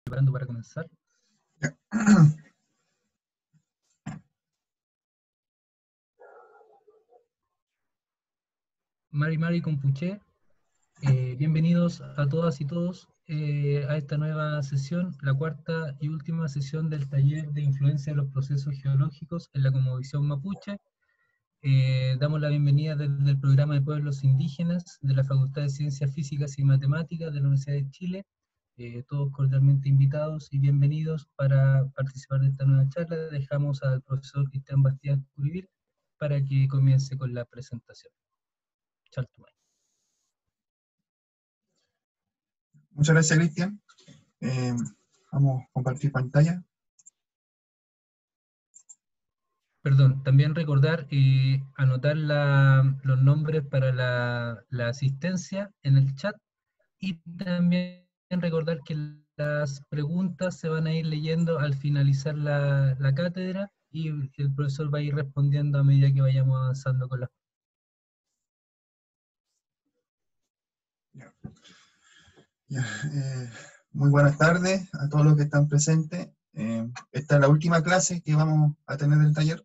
Preparando para comenzar. Mari Compuché, bienvenidos a todas y todos a esta nueva sesión, la cuarta y última sesión del taller de influencia de los procesos geológicos en la cosmovisión mapuche. Damos la bienvenida desde el programa de pueblos indígenas de la Facultad de Ciencias Físicas y Matemáticas de la Universidad de Chile. Todos cordialmente invitados y bienvenidos para participar de esta nueva charla. Dejamos al profesor Cristian Bastián Curibir para que comience con la presentación. Chaltumay. Muchas gracias, Cristian. Vamos a compartir pantalla. Perdón, también recordar anotar los nombres para la asistencia en el chat, y también recordar que las preguntas se van a ir leyendo al finalizar la cátedra y el profesor va a ir respondiendo a medida que vayamos avanzando con las. Muy buenas tardes a todos los que están presentes. Esta es la última clase que vamos a tener del taller.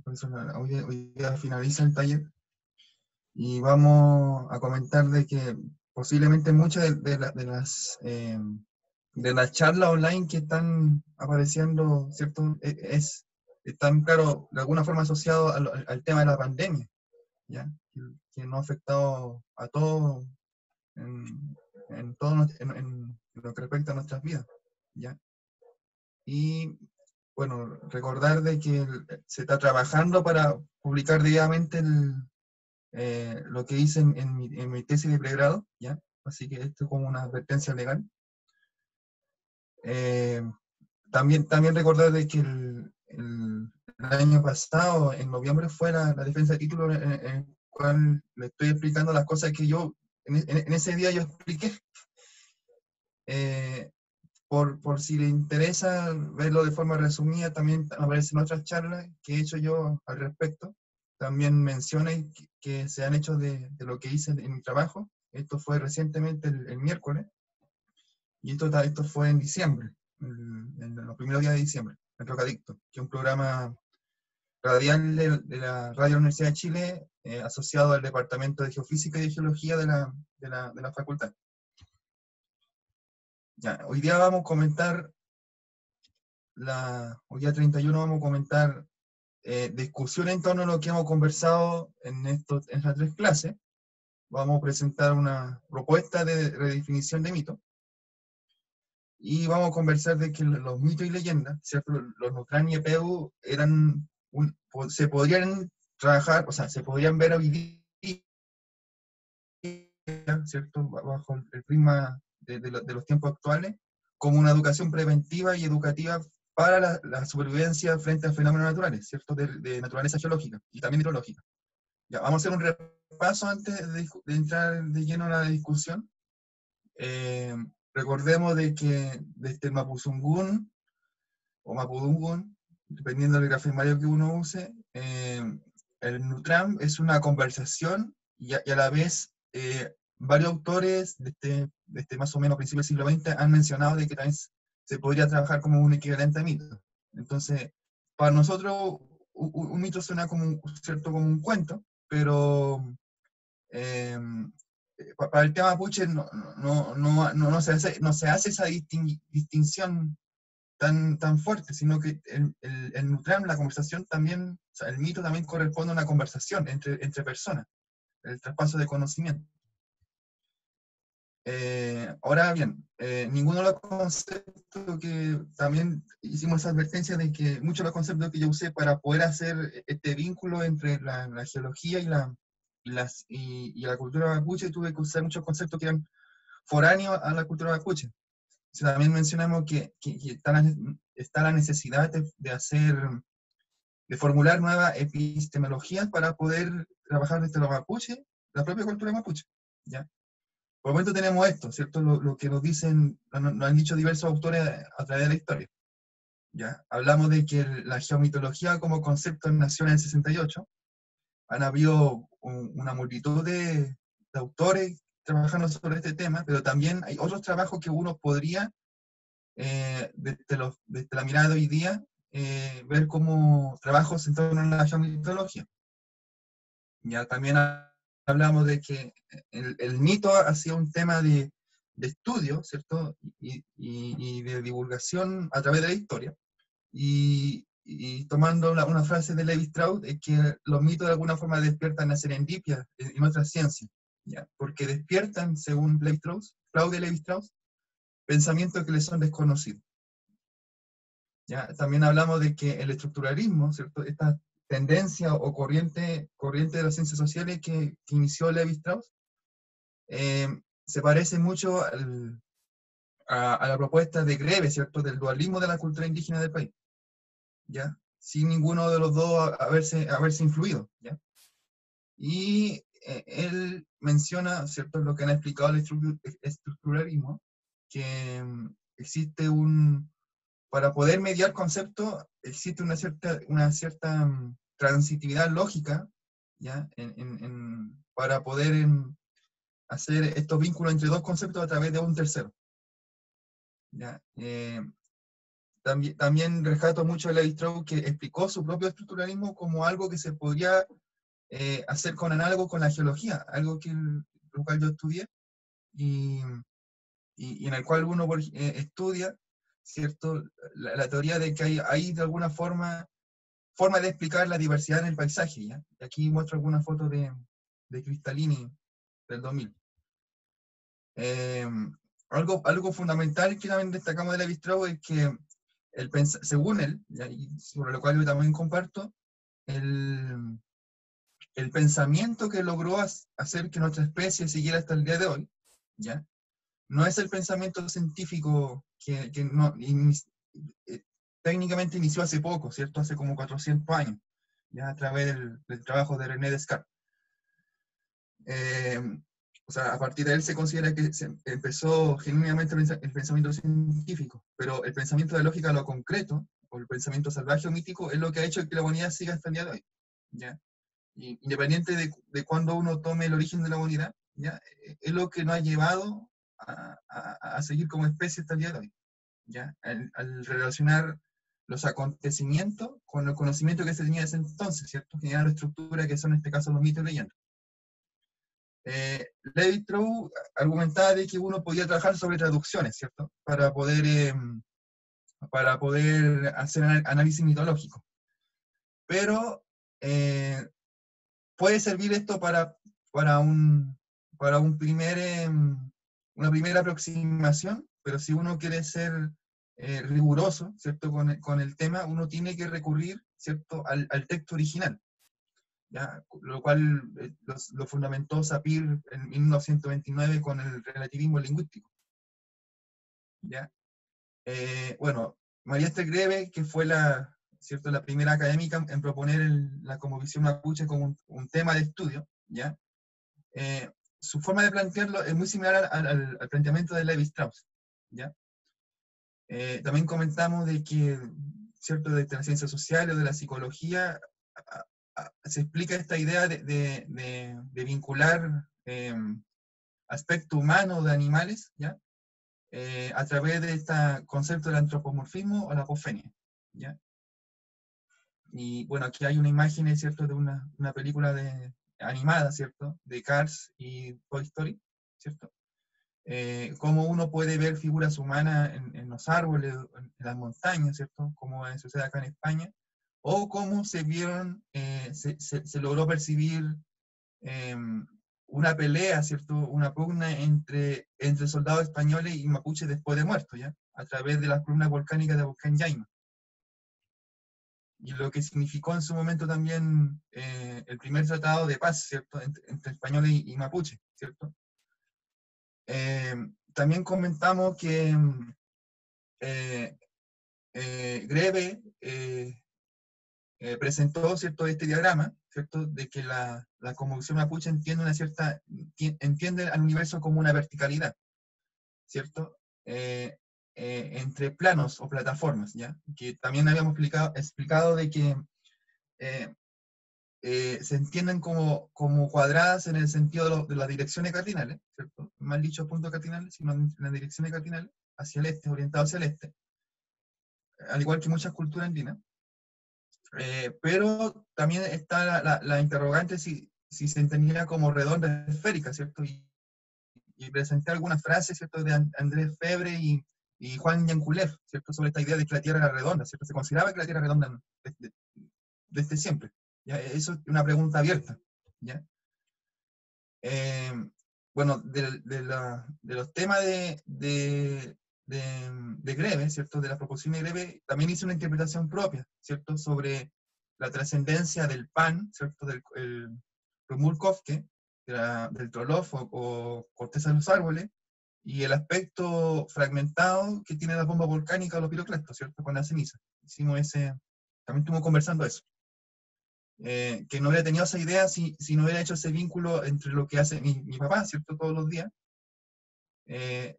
Por eso hoy ya finaliza el taller. Y vamos a comentar de que posiblemente muchas de las charlas online que están apareciendo, ¿cierto? Están, claro, de alguna forma asociados al tema de la pandemia, ¿ya? Que nos ha afectado a todos en lo que respecta a nuestras vidas, ¿ya? Y, bueno, recordar de que se está trabajando para publicar diariamente lo que hice en mi tesis de pregrado, ¿ya? Así que esto es como una advertencia legal. También recordar de que el año pasado, en noviembre, fue la defensa de título en el cual le estoy explicando las cosas que yo, en ese día yo expliqué. Por si le interesa verlo de forma resumida, también aparecen otras charlas que he hecho yo al respecto. También mencioné que se han hecho de lo que hice en mi trabajo. Esto fue recientemente el miércoles, y esto fue en diciembre, en los primeros días de diciembre, en Rocadicto, que es un programa radial de la Radio Universidad de Chile, asociado al Departamento de Geofísica y de Geología de la facultad. Ya, hoy día vamos a comentar, hoy día 31 vamos a comentar discusión en torno a lo que hemos conversado en estas tres clases. Vamos a presentar una propuesta de redefinición de mito. Y vamos a conversar de que los mitos y leyendas, ¿cierto? Los Nutran y Epeu se podrían trabajar, o sea, se podrían ver hoy día, ¿cierto? Bajo el prisma de los tiempos actuales, como una educación preventiva y educativa para la supervivencia frente a fenómenos naturales, ¿cierto? De naturaleza geológica y también hidrológica. Ya, vamos a hacer un repaso antes de entrar de lleno a la discusión. Recordemos de que desde el Mapuzungún o Mapudungún, dependiendo del grafemario que uno use, el Nutram es una conversación y a la vez varios autores desde más o menos principios del siglo XX han mencionado de que también se podría trabajar como un equivalente a mito. Entonces, para nosotros un mito suena como un cuento, pero para el tema mapuche no se hace esa distinción tan fuerte, sino que el Nutram, la conversación también, o sea, el mito también corresponde a una conversación entre personas, el traspaso de conocimiento. Ahora bien, ninguno de los conceptos que también hicimos esa advertencia de que muchos de los conceptos que yo usé para poder hacer este vínculo entre la geología y la cultura mapuche, tuve que usar muchos conceptos que eran foráneos a la cultura mapuche. También mencionamos que está la necesidad de formular nuevas epistemologías para poder trabajar desde los mapuche, la propia cultura mapuche, ¿ya? Por el momento tenemos esto, ¿cierto? Lo que nos han dicho diversos autores a través de la historia, ¿ya? Hablamos de que la geomitología como concepto nació en el 68, han habido una multitud de autores trabajando sobre este tema, pero también hay otros trabajos que uno podría, desde la mirada de hoy día, ver como trabajos en torno a la geomitología. Ya también hablamos de que el mito ha sido un tema de estudio, ¿cierto? Y de divulgación a través de la historia. Y tomando una frase de Levi Strauss, es que los mitos de alguna forma despiertan la serendipia en otras ciencias, ¿ya? Porque despiertan, según Levi Strauss, Claude Levi Strauss, pensamientos que les son desconocidos. ¿Ya? También hablamos de que el estructuralismo, ¿cierto? Esta tendencia o corriente de las ciencias sociales que inició Levi Strauss, se parece mucho a la propuesta de Grebe, ¿cierto? Del dualismo de la cultura indígena del país, ¿ya? Sin ninguno de los dos haberse influido, ¿ya? Y él menciona, ¿cierto? Lo que han explicado el estructuralismo, que existe para poder mediar conceptos, existe una cierta transitividad lógica, ¿ya? Para poder hacer estos vínculos entre dos conceptos a través de un tercero, ¿ya? También rescato mucho a Levi Strauss, que explicó su propio estructuralismo como algo que se podría hacer con análogo con la geología, algo lo cual yo estudié, y, y en el cual uno estudia, ¿cierto? La teoría de que hay de alguna forma de explicar la diversidad en el paisaje, ¿ya? Y aquí muestro algunas fotos de Cristalini del 2000. Algo fundamental que también destacamos de Levi Strauss es que según él, ¿ya? Y sobre lo cual yo también comparto, el pensamiento que logró hacer que nuestra especie siguiera hasta el día de hoy, ¿ya? No es el pensamiento científico que no, técnicamente inició hace poco, ¿cierto? Hace como 400 años, ya a través del trabajo de René Descartes. O sea, a partir de él se considera que empezó genuinamente el pensamiento científico, pero el pensamiento de lógica a lo concreto, o el pensamiento salvaje o mítico, es lo que ha hecho que la humanidad siga hasta el día de hoy, ¿ya? Y independiente de cuándo uno tome el origen de la humanidad, ¿ya? Es lo que nos ha llevado a seguir como especie hasta el día de hoy, ¿ya? Al relacionar los acontecimientos con el conocimiento que se tenía desde entonces, ¿cierto? Generar estructuras que son en este caso los mitos y leyendas. Levi Strauss argumentaba de que uno podía trabajar sobre traducciones, ¿cierto? Para poder hacer análisis mitológico. Pero puede servir esto para una primera aproximación, pero si uno quiere ser riguroso, ¿cierto? Con el tema, uno tiene que recurrir, ¿cierto? Al texto original, ¿ya? Lo cual lo fundamentó Sapir en 1929 con el relativismo lingüístico, ¿ya? Bueno, María Esther Grebe, que fue ¿cierto? La primera académica en proponer la cosmovisión mapuche como un tema de estudio, ¿ya? Su forma de plantearlo es muy similar al planteamiento de Levi Strauss, ¿ya? También comentamos de que, ¿cierto? De la ciencia social o de la psicología, se explica esta idea de vincular aspecto humano de animales, ¿ya? A través de este concepto del antropomorfismo o la apofenia, ¿ya? Y bueno, aquí hay una imagen, ¿cierto? De una película animada, ¿cierto? De Cars y Toy Story, ¿cierto? Cómo uno puede ver figuras humanas en los árboles, en las montañas, ¿cierto? Como sucede acá en España, o cómo se logró percibir una pelea, ¿cierto? Una pugna entre soldados españoles y mapuches después de muertos, ¿ya? A través de las columnas volcánicas de Volcán Yaima. Y lo que significó en su momento también el primer tratado de paz, ¿cierto? Entre españoles y mapuches, ¿cierto? También comentamos que Grebe presentó, ¿cierto? Este diagrama, ¿cierto? De que la cosmovisión mapuche entiende al universo como una verticalidad, ¿cierto? Entre planos o plataformas, ¿ya? Que también habíamos explicado de que se entienden como cuadradas en el sentido de las direcciones cardinales, ¿cierto? Mal dicho puntos cardinales, sino en las direcciones cardinales, hacia el este, orientado hacia el este, al igual que muchas culturas andinas. Pero también está la interrogante si se entendía como redonda esférica, ¿cierto? Y presenté algunas frases, ¿cierto? De Andrés Febre y Juan Yanculev, ¿cierto? Sobre esta idea de que la Tierra era redonda, ¿cierto? Se consideraba que la Tierra era redonda desde siempre. ¿Ya? Eso es una pregunta abierta, ¿ya? Eh, bueno, de los temas de Greve, ¿cierto? De la proposición de Greve, también hice una interpretación propia, ¿cierto? Sobre la trascendencia del pan, ¿cierto? El Rumulkovke, del Trolov o corteza de los árboles, y el aspecto fragmentado que tiene la bomba volcánica o los piroclastos, ¿cierto? Con la ceniza. Hicimos ese, también estuvimos conversando eso. Que no hubiera tenido esa idea si no hubiera hecho ese vínculo entre lo que hace mi papá, ¿cierto? Todos los días,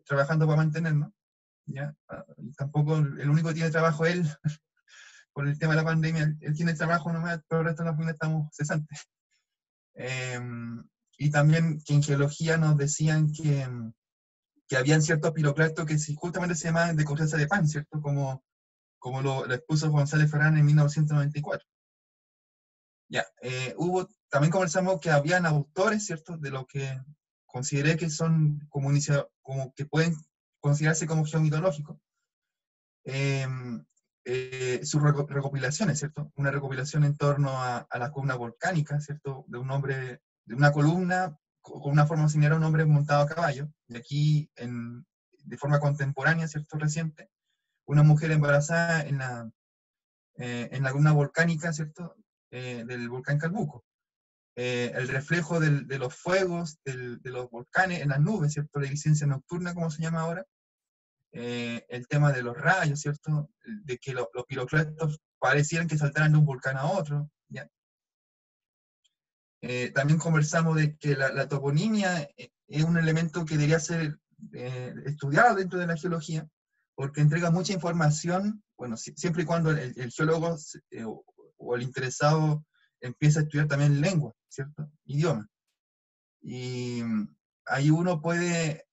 trabajando para mantenernos, ¿ya? Y tampoco el único que tiene trabajo es él, por el tema de la pandemia, él tiene trabajo nomás, pero el resto de la familia estamos cesantes. Y también que en geología nos decían que habían ciertos piroclastos que justamente se llamaban de corteza de pan, ¿cierto? Como lo expuso González Ferrán en 1994. Ya, también conversamos que habían autores, ¿cierto? De lo que consideré que son como que pueden considerarse como geomitológicos. Sus recopilaciones, ¿cierto? Una recopilación en torno a la columna volcánica, ¿cierto? De un hombre, de una columna con una forma similar a un hombre montado a caballo. Y aquí, de forma contemporánea, ¿cierto? Reciente, una mujer embarazada en la columna volcánica, ¿cierto? Del volcán Calbuco. El reflejo de los fuegos, de los volcanes en las nubes, ¿cierto? La iriscencia nocturna, como se llama ahora. El tema de los rayos, ¿cierto? De que los piroclastos parecieran que saltaran de un volcán a otro, ¿ya? También conversamos de que la toponimia es un elemento que debería ser estudiado dentro de la geología, porque entrega mucha información, bueno, siempre y cuando el geólogo o el interesado empieza a estudiar también lengua, ¿cierto? Idioma. Y ahí uno puede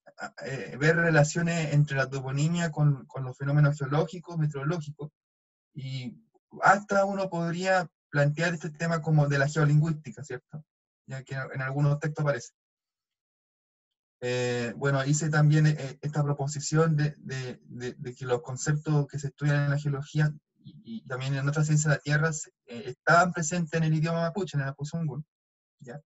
ver relaciones entre la toponimia con los fenómenos geológicos, meteorológicos, y hasta uno podría plantear este tema como de la geolingüística, ¿cierto? Ya que en algunos textos aparece. Bueno, hice también esta proposición de que los conceptos que se estudian en la geología y también en otras ciencias de la Tierra estaban presentes en el idioma mapuche, en el mapuzungún, ¿ya?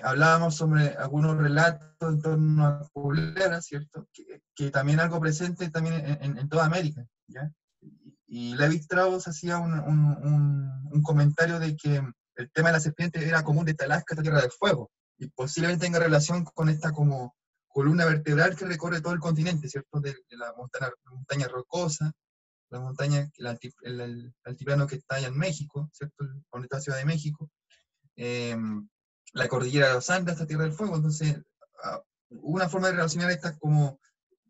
Hablábamos sobre algunos relatos en torno a Culebra, ¿cierto? Que también algo presente también en toda América, ¿ya? Y Levi Strauss hacía un comentario de que el tema de la serpiente era común de Alaska hasta Tierra del Fuego, y posiblemente tenga relación con esta como columna vertebral que recorre todo el continente, ¿cierto? De la montaña rocosa, la montaña, el altiplano que está allá en México, ¿cierto? Donde está Ciudad de México. La cordillera de los Andes hasta Tierra del Fuego. Entonces, una forma de relacionar estas como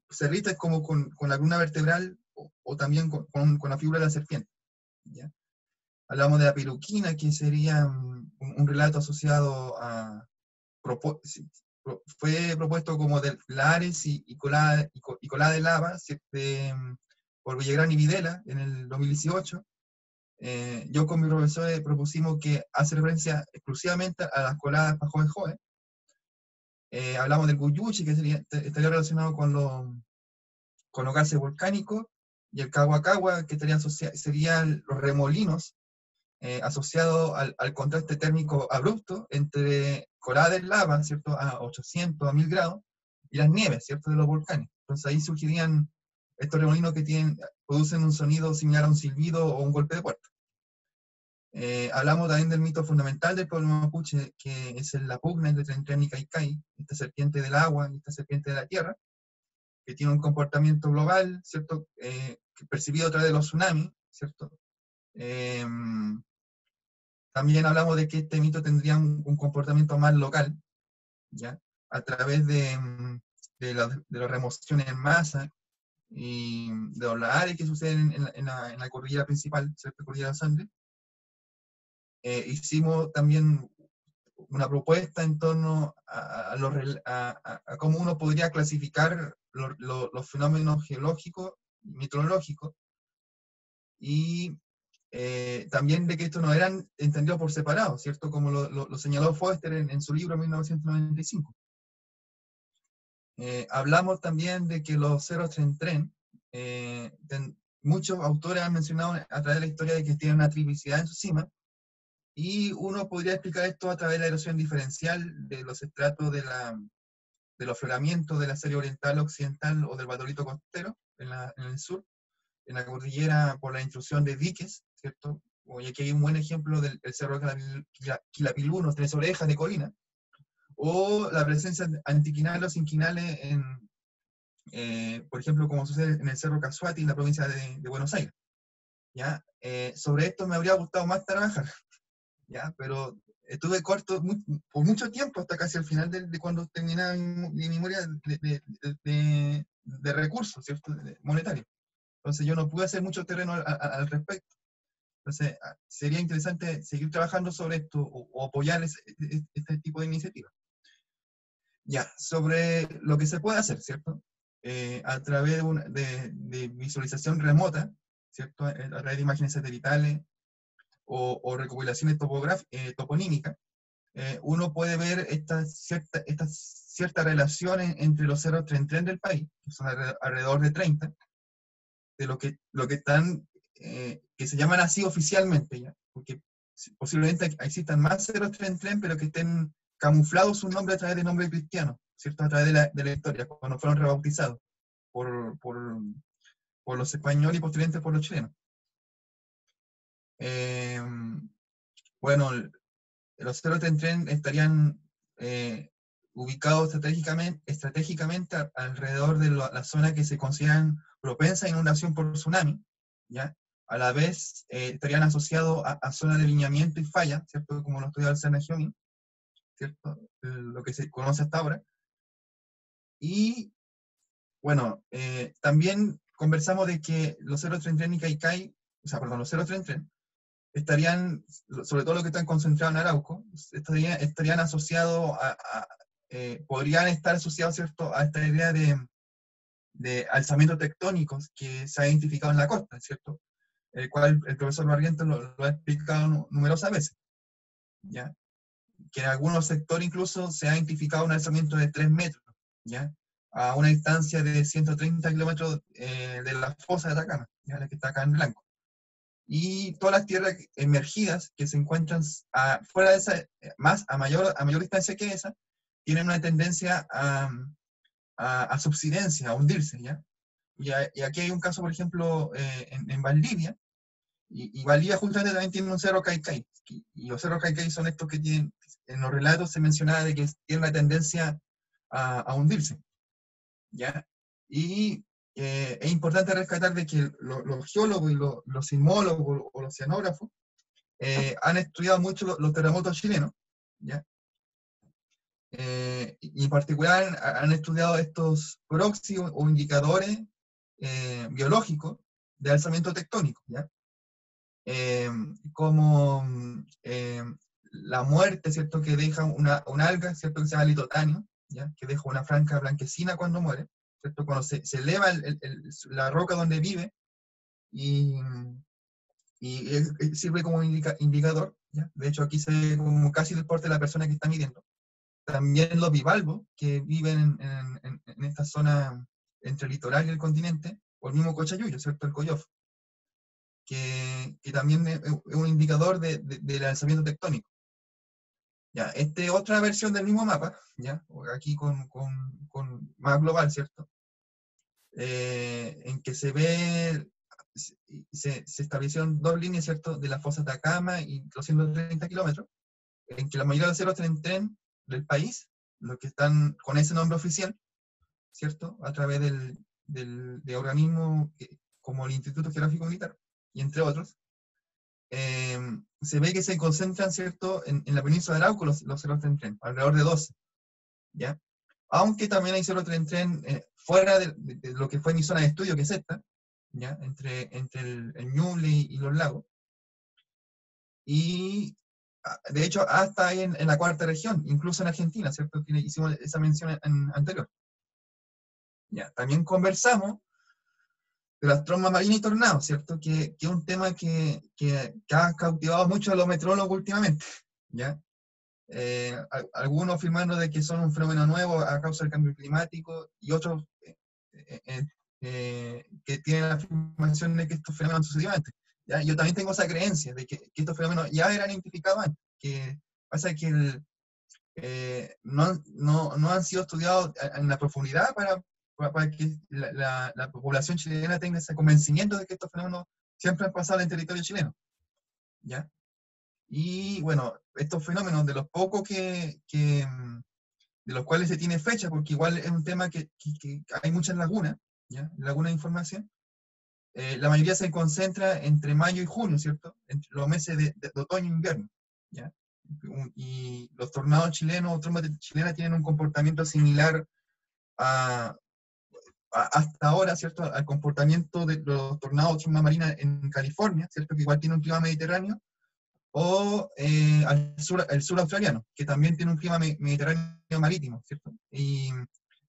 cerritas como con la columna vertebral o también con la figura de la serpiente, ¿ya? Hablamos de la peluquina, que sería un relato asociado a... Fue propuesto como de lares y colada de lava por Villagrán y Videla en el 2018. Yo con mi profesor propusimos que hace referencia exclusivamente a las coladas para joven. Hablamos del Guyuchi, que estaría relacionado con los gases volcánicos, y el Caguacagua, que serían los remolinos asociados al contraste térmico abrupto entre coladas de lava, ¿cierto?, a 800, a 1000 grados, y las nieves, ¿cierto?, de los volcanes. Entonces ahí surgirían estos remolinos que producen un sonido similar a un silbido o un golpe de puerta. Hablamos también del mito fundamental del pueblo mapuche, que es la pugna entre Tren y Caicay, esta serpiente del agua y esta serpiente de la tierra, que tiene un comportamiento global, ¿cierto? Percibido a través de los tsunamis, ¿cierto? También hablamos de que este mito tendría un comportamiento más local, ¿ya? A través de las remociones en masa y de los lahares que suceden en la cordillera principal, ¿cierto? Cordillera de los Andes. hicimos también una propuesta en torno a cómo uno podría clasificar los fenómenos geológicos, meteorológicos, y también de que estos no eran entendidos por separado, ¿cierto? Como lo señaló Foster en su libro 1995. Hablamos también de que los ceros tren, muchos autores han mencionado a través de la historia de que tienen una triplicidad en su cima, y uno podría explicar esto a través de la erosión diferencial de los estratos del afloramiento de la serie oriental, occidental o del batolito costero en el sur, en la cordillera por la intrusión de diques, ¿cierto? Y aquí hay un buen ejemplo del cerro Quilapilú, tres orejas de colina, o la presencia de antiquinales o sinquinales por ejemplo, como sucede en el cerro Casuati, en la provincia de Buenos Aires. ¿Ya? Sobre esto me habría gustado más trabajar, ¿ya? Pero estuve corto por mucho tiempo, hasta casi al final de cuando terminaba mi memoria de recursos, ¿cierto? Monetarios. Entonces yo no pude hacer mucho terreno al respecto. Entonces sería interesante seguir trabajando sobre esto o apoyar este tipo de iniciativas. Ya, sobre lo que se puede hacer, ¿cierto? A través de visualización remota, ¿cierto? A través de imágenes satelitales o recopilaciones toponímicas, uno puede ver esta cierta relación entre los ceros tren del país, que son alrededor de 30, de lo que están, que se llaman así oficialmente, ¿ya? Porque posiblemente existan más ceros tren, pero que estén camuflados sus nombres a través de nombres cristianos, ¿cierto? A través de la historia, cuando fueron rebautizados por los españoles y posteriormente por los chilenos. Bueno, los ceros tren estarían ubicados estratégicamente alrededor de la zona que se consideran propensa a inundación por tsunami, ¿ya? A la vez estarían asociados a zonas de lineamiento y falla, ¿cierto? Como lo estudia el Senagiomi, ¿cierto? Lo que se conoce hasta ahora. Y, bueno, también conversamos de que los ceros tren y Kaikai, los ceros tren, estarían, sobre todo los que están concentrados en Arauco, estarían asociados podrían estar asociados, ¿cierto?, a esta idea de alzamientos tectónicos que se ha identificado en la costa, ¿cierto? El cual el profesor Barrientos lo ha explicado numerosas veces, ¿ya? Que en algunos sectores incluso se ha identificado un alzamiento de 3 metros, ¿ya? A una distancia de 130 kilómetros de la fosa de Atacama, ¿ya? La que está acá en blanco. Y todas las tierras emergidas que se encuentran fuera de esa, a mayor distancia que esa, tienen una tendencia a subsidencia, a hundirse, ¿ya? Y aquí hay un caso, por ejemplo, en Valdivia, y Valdivia justamente también tiene un cerro Caicay, y los cerros Caicay son estos que tienen, en los relatos se mencionaba de que tienen una tendencia a hundirse, ¿ya? Y es importante rescatar de que los geólogos y los sismólogos o los oceanógrafos han estudiado mucho los terremotos chilenos, ¿ya? Y en particular han estudiado estos proxies o indicadores biológicos de alzamiento tectónico, ¿ya? Como la muerte, ¿cierto?, que deja una alga, ¿cierto?, que se llama litotanio, ¿ya?, que deja una franja blanquecina cuando muere, ¿cierto?, cuando se eleva la roca donde vive, y sirve como indicador, ¿ya? De hecho aquí se ve como casi el porte de la persona que está midiendo. También los bivalvos, que viven en esta zona entre el litoral y el continente, o el mismo Cochayuyo, ¿cierto?, el Coyof, que también es un indicador del alzamiento tectónico. Ya, otra versión del mismo mapa, ya, aquí con más global, ¿cierto? En que se ve, se establecieron dos líneas, ¿cierto?, de la fosa de Atacama y los 130 kilómetros, en que la mayoría de los ceros tren del país, los que están con ese nombre oficial, ¿cierto?, a través de organismos como el Instituto Geográfico Militar, y entre otros, se ve que se concentran, ¿cierto?, en la península de Arauco los ceros tren, alrededor de 12, ¿ya? Aunque también hay ceros tren fuera de lo que fue mi zona de estudio, que es esta, ¿ya?, entre el Ñuble y los lagos. Y de hecho, hasta ahí en la cuarta región, incluso en Argentina, ¿cierto? Que hicimos esa mención anterior. Ya, también conversamos de las trombas marinas y tornados, ¿cierto? Que es un tema que ha cautivado mucho a los meteorólogos últimamente, ¿ya? Algunos afirmando de que son un fenómeno nuevo a causa del cambio climático, y otros que tienen la afirmación de que estos fenómenos han sucedido antes. ¿Ya? Yo también tengo esa creencia de que estos fenómenos ya eran identificados antes, que pasa que no han sido estudiados en la profundidad para que la población chilena tenga ese convencimiento de que estos fenómenos siempre han pasado en el territorio chileno, ¿ya? Y bueno, estos fenómenos, de los pocos de los cuales se tiene fecha, porque igual es un tema que hay muchas lagunas, ¿ya? Lagunas de información. La mayoría se concentra entre mayo y junio, ¿cierto? Entre los meses de otoño e invierno, ¿ya? Y los tornados chilenos o trombas chilenas tienen un comportamiento similar hasta ahora, ¿cierto? Al comportamiento de los tornados o trombas marinas en California, ¿cierto? Que igual tiene un clima mediterráneo, o el sur australiano, que también tiene un clima mediterráneo marítimo, ¿cierto? Y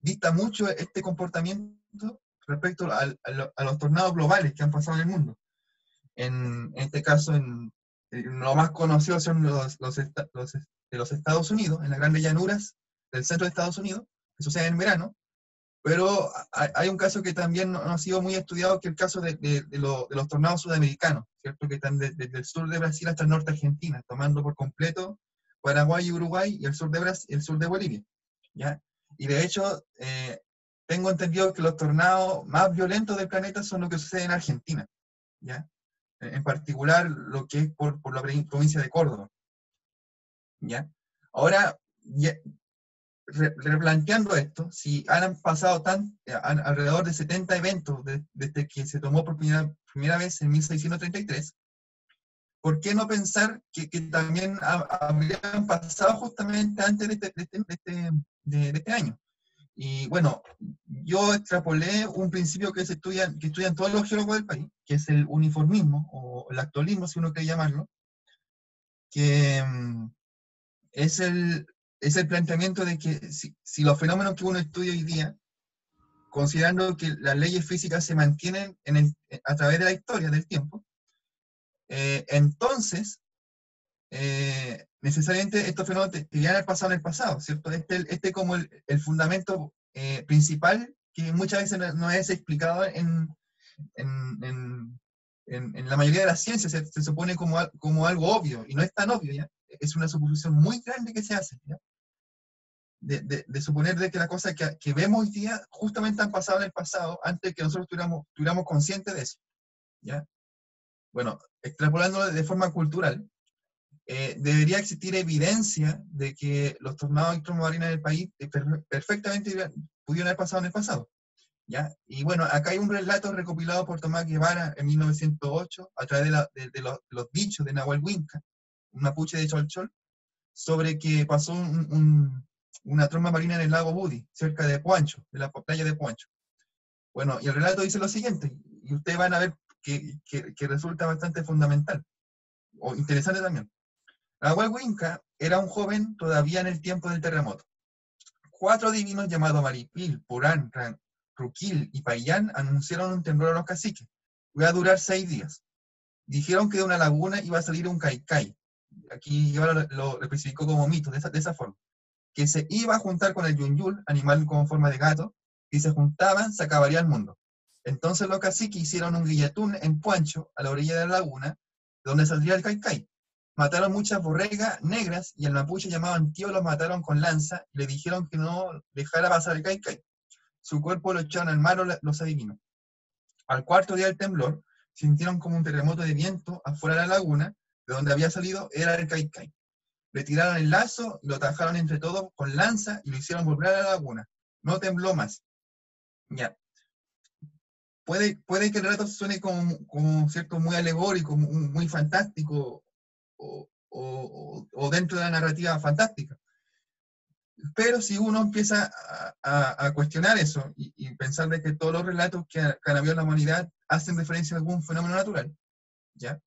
dista mucho este comportamiento respecto a los tornados globales que han pasado en el mundo. En este caso, lo más conocido son de los Estados Unidos, en las grandes llanuras del centro de Estados Unidos, que sucede en verano, pero hay un caso que también no ha sido muy estudiado, que es el caso de los tornados sudamericanos, ¿cierto? Que están desde el sur de Brasil hasta el norte de Argentina, tomando por completo Paraguay y Uruguay y el sur de Brasil, el sur de Bolivia, ¿ya? Y de hecho, tengo entendido que los tornados más violentos del planeta son los que suceden en Argentina, ¿ya? En particular lo que es por la provincia de Córdoba, ¿ya? Ahora, replanteando esto, si han pasado alrededor de 70 eventos desde que se tomó por primera vez en 1633, ¿por qué no pensar que también habrían pasado justamente antes de este año? Y bueno, yo extrapolé un principio que estudian todos los geólogos del país, que es el uniformismo, o el actualismo, si uno quiere llamarlo, que es el planteamiento de que si los fenómenos que uno estudia hoy día, considerando que las leyes físicas se mantienen a través de la historia, del tiempo, entonces necesariamente estos fenómenos deberían haber pasado en el pasado, ¿cierto? Este como el fundamento principal que muchas veces no es explicado en la mayoría de las ciencias, se supone como algo obvio, y no es tan obvio, ¿ya? Es una suposición muy grande que se hace, ¿ya? De suponer de que las cosas que vemos hoy día justamente han pasado en el pasado, antes que nosotros tuviéramos consciente de eso, ¿ya? Bueno, extrapolándolo de forma cultural, debería existir evidencia de que los tornados y trombas marinas del país perfectamente pudieron haber pasado en el pasado, ¿ya? Y bueno, acá hay un relato recopilado por Tomás Guevara en 1908, a través de los dichos de Nahuel Huinca, un mapuche de Cholchol, sobre que pasó una tromba marina en el lago Budi, cerca de Puancho, de la playa de Puancho. Bueno, y el relato dice lo siguiente, y ustedes van a ver que resulta bastante fundamental, o interesante también. Nahuel Huinca era un joven todavía en el tiempo del terremoto. 4 divinos llamados Maripil, Purán, Ruquil y Payán anunciaron un temblor a los caciques. Iba a durar 6 días. Dijeron que de una laguna iba a salir un caicay. Aquí ahora lo especificó como mito, de esa forma. Que se iba a juntar con el yunyul, animal con forma de gato, y se juntaban, se acabaría el mundo. Entonces los caciques hicieron un guilletún en Puancho, a la orilla de la laguna, donde saldría el caicay. Mataron muchas borregas negras y el mapuche llamado Antío los mataron con lanza y le dijeron que no dejara pasar el caicay. Su cuerpo lo echaron al mar los adivinos. Al 4.º día del temblor, sintieron como un terremoto de viento afuera de la laguna, de donde había salido era el caicay. Le tiraron el lazo, lo atajaron entre todos con lanza y lo hicieron volver a la laguna. No tembló más. Ya. Puede que el relato suene como cierto, muy alegórico, muy fantástico, o dentro de la narrativa fantástica. Pero si uno empieza a cuestionar eso y pensar de que todos los relatos que han habido en la humanidad hacen referencia a algún fenómeno natural, ¿ya?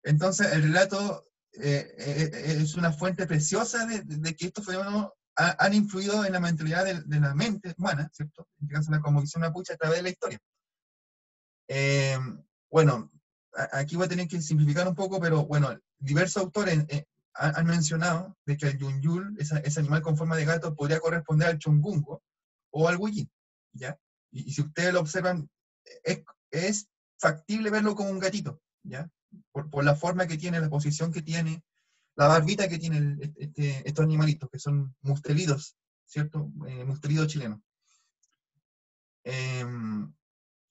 Entonces el relato es una fuente preciosa de que estos fenómenos han influido en la mentalidad de la mente humana, ¿cierto? En este caso la cosmovisión mapuche a través de la historia. Bueno, aquí voy a tener que simplificar un poco, pero bueno, diversos autores han mencionado de que el yunyul, ese animal con forma de gato, podría corresponder al chungungo o al huillín, ¿ya? Y si ustedes lo observan, es factible verlo como un gatito, ¿ya? Por la forma que tiene, la posición que tiene, la barbita que tienen estos animalitos, que son mustelidos, ¿cierto? Mustelidos chilenos.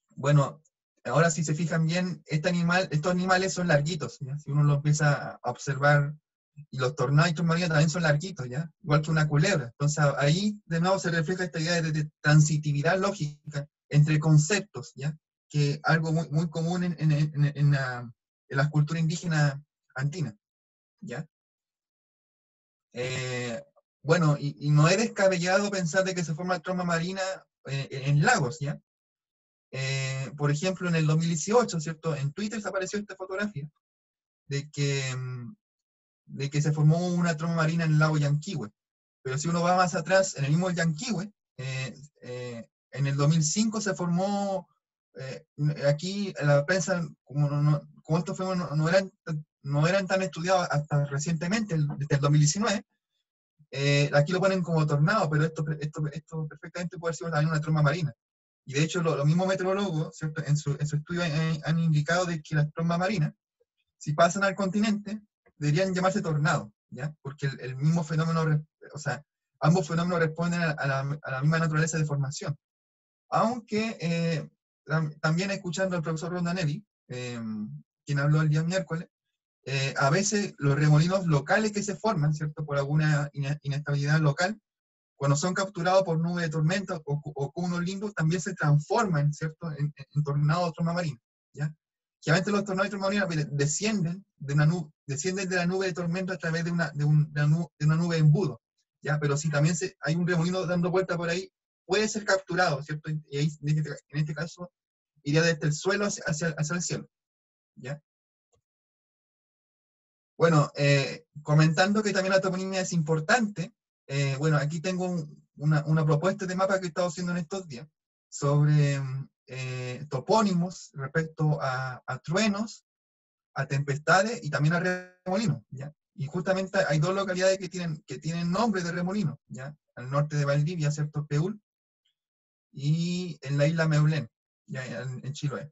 Bueno, ahora si se fijan bien, estos animales son larguitos, ¿ya? Si uno lo empieza a observar, y los tornados marinos también son larguitos, ¿ya? Igual que una culebra. Entonces ahí de nuevo se refleja esta idea de transitividad lógica entre conceptos, ¿ya? Que algo muy, muy común en la cultura indígena andina, ¿ya? Bueno, y no es descabellado pensar de que se forma tromba marina en lagos, ¿ya? Por ejemplo, en el 2018, ¿cierto? En Twitter se apareció esta fotografía de que se formó una tromba marina en el lago Yanquihue. Pero si uno va más atrás, en el mismo Yanquihue, en el 2005 se formó, aquí la prensa, como estos fenómenos no eran tan estudiados hasta recientemente, desde el 2019, aquí lo ponen como tornado, pero esto perfectamente puede ser también una tromba marina. Y de hecho, los mismos meteorólogos, ¿cierto? En su estudio han indicado de que las trombas marinas, si pasan al continente, deberían llamarse tornado, ¿ya? Porque el mismo fenómeno, o sea, ambos fenómenos responden a la misma naturaleza de formación. Aunque también escuchando al profesor Rondanelli, quien habló el día miércoles, a veces los remolinos locales que se forman, ¿cierto? Por alguna inestabilidad local, cuando son capturados por nubes de tormenta o cumulonimbus, también se transforman, ¿cierto? En tornados de tromba marina, ¿ya? Generalmente los tornados de tromba marina descienden de la nube de tormenta a través de una nube de embudo, ¿ya? Pero si también hay un remolino dando vuelta por ahí, puede ser capturado, ¿cierto? Y ahí, en este caso, iría desde el suelo hacia el cielo, ¿ya? Bueno, comentando que también la toponimia es importante, bueno, aquí tengo una propuesta de mapa que he estado haciendo en estos días sobre topónimos respecto a truenos, a tempestades y también a remolinos, ¿ya? Y justamente hay dos localidades que tienen nombre de remolino, ¿ya? Al norte de Valdivia, ¿cierto? Peul, y en la isla Meulén, ¿ya? En Chiloé.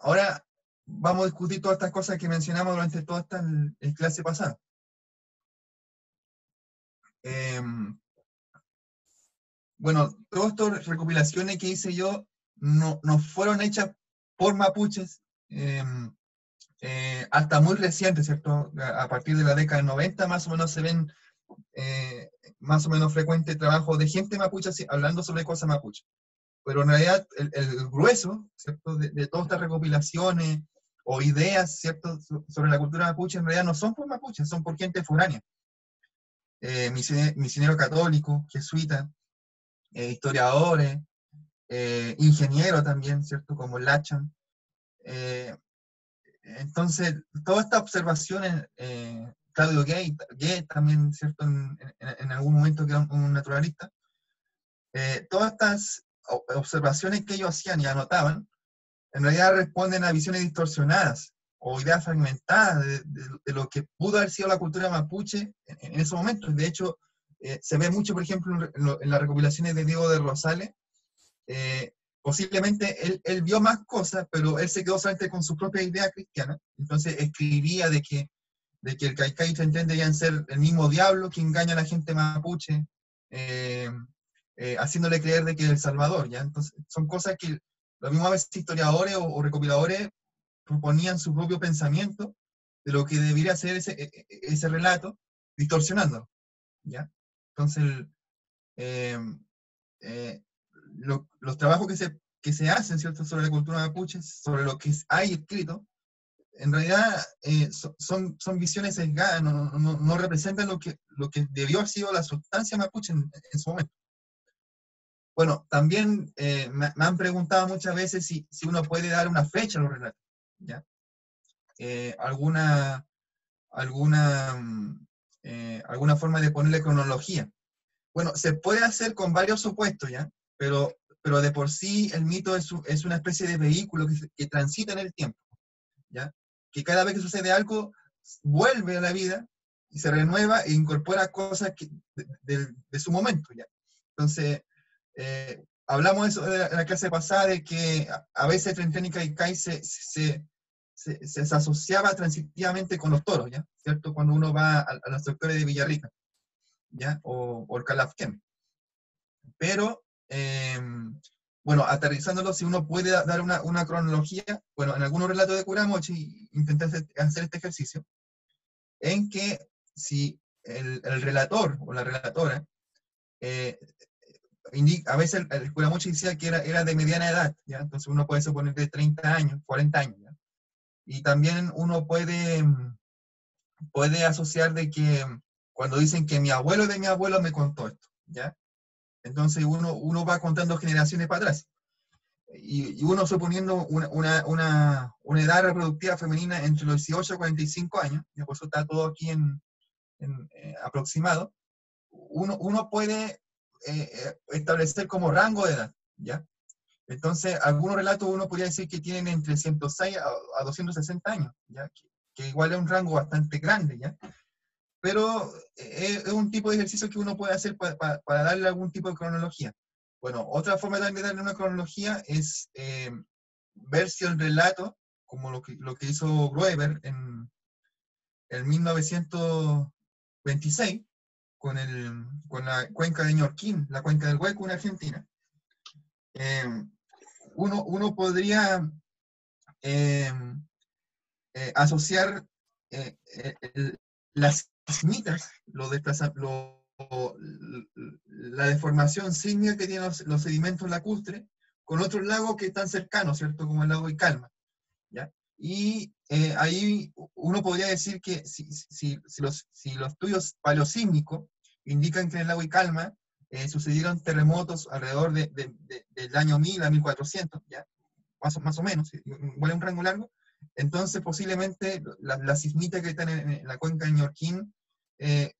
Ahora vamos a discutir todas estas cosas que mencionamos durante toda esta clase pasada. Bueno, todas estas recopilaciones que hice yo no fueron hechas por mapuches hasta muy recientes, ¿cierto? A partir de la década del 90 más o menos se ven más o menos frecuente trabajo de gente mapuche hablando sobre cosas mapuche. Pero en realidad el grueso, ¿cierto? De todas estas recopilaciones o ideas, ¿cierto? Sobre la cultura mapuche en realidad no son por mapuches, son por gente foránea. Misionero católico, jesuita, historiadores, ingenieros también, ¿cierto? Como Lachan. Entonces, todas estas observaciones, Claudio Gay también, ¿cierto? En algún momento que era un naturalista, todas estas observaciones que ellos hacían y anotaban, en realidad responden a visiones distorsionadas o ideas fragmentadas de lo que pudo haber sido la cultura mapuche en esos momentos. De hecho, se ve mucho, por ejemplo, en las recopilaciones de Diego de Rosales. Posiblemente él vio más cosas, pero él se quedó solamente con su propia idea cristiana. Entonces escribía de que el Caicai y Chantén debían ser el mismo diablo que engaña a la gente mapuche, haciéndole creer de que es el Salvador, ¿ya? Entonces son cosas que los mismos a veces historiadores o recopiladores proponían su propio pensamiento de lo que debería ser ese relato, distorsionándolo, ¿ya? Entonces, los trabajos que se hacen, ¿cierto?, sobre la cultura mapuche, sobre lo que hay escrito, en realidad son visiones sesgadas, no representan lo que debió haber sido la sustancia mapuche en su momento. Bueno, también me han preguntado muchas veces si uno puede dar una fecha a los relatos, ¿ya? alguna forma de ponerle cronología. Bueno, se puede hacer con varios supuestos, ¿ya? Pero de por sí el mito es una especie de vehículo que transita en el tiempo, ¿ya? Que cada vez que sucede algo, vuelve a la vida y se renueva e incorpora cosas de su momento, ¿ya? Entonces, hablamos eso de la clase pasada, de que a veces Trentenny Caicay se asociaba transitivamente con los toros, ¿ya? ¿Cierto? Cuando uno va a los sectores de Villarrica, ¿ya? O el Calafquén. Pero, bueno, aterrizándolo, si uno puede dar una cronología, bueno, en algunos relatos de Curamochi intenté hacer este ejercicio, en que si el relator o la relatora, a veces el Curamochi decía que era de mediana edad, ¿ya? Entonces uno puede suponer de 30 años, 40 años, ¿ya? Y también uno puede asociar de que cuando dicen que mi abuelo de mi abuelo me contó esto, ¿ya? Entonces uno va contando generaciones para atrás. Y uno suponiendo una edad reproductiva femenina entre los 18 y 45 años, y por eso está todo aquí aproximado, uno puede establecer como rango de edad, ¿ya? Entonces, algunos relatos uno podría decir que tienen entre 106 a 260 años, ¿ya? Que igual es un rango bastante grande, ¿ya? Pero es un tipo de ejercicio que uno puede hacer para darle algún tipo de cronología. Bueno, otra forma de darle una cronología es ver si el relato, como lo que hizo Grueber en 1926, con la cuenca de Ñorquín, la cuenca del Hueco en Argentina, uno podría asociar las sismitas, la deformación sísmica que tienen los sedimentos lacustres con otros lagos que están cercanos, ¿cierto? Como el lago Icalma, ¿ya? Y ahí uno podría decir que si los estudios paleosísmicos indican que en el lago Icalma sucedieron terremotos alrededor del año 1000 a 1400, ¿ya? Más o menos, igual es un rango largo. Entonces, posiblemente las sismitas que están en la cuenca de Ñorquín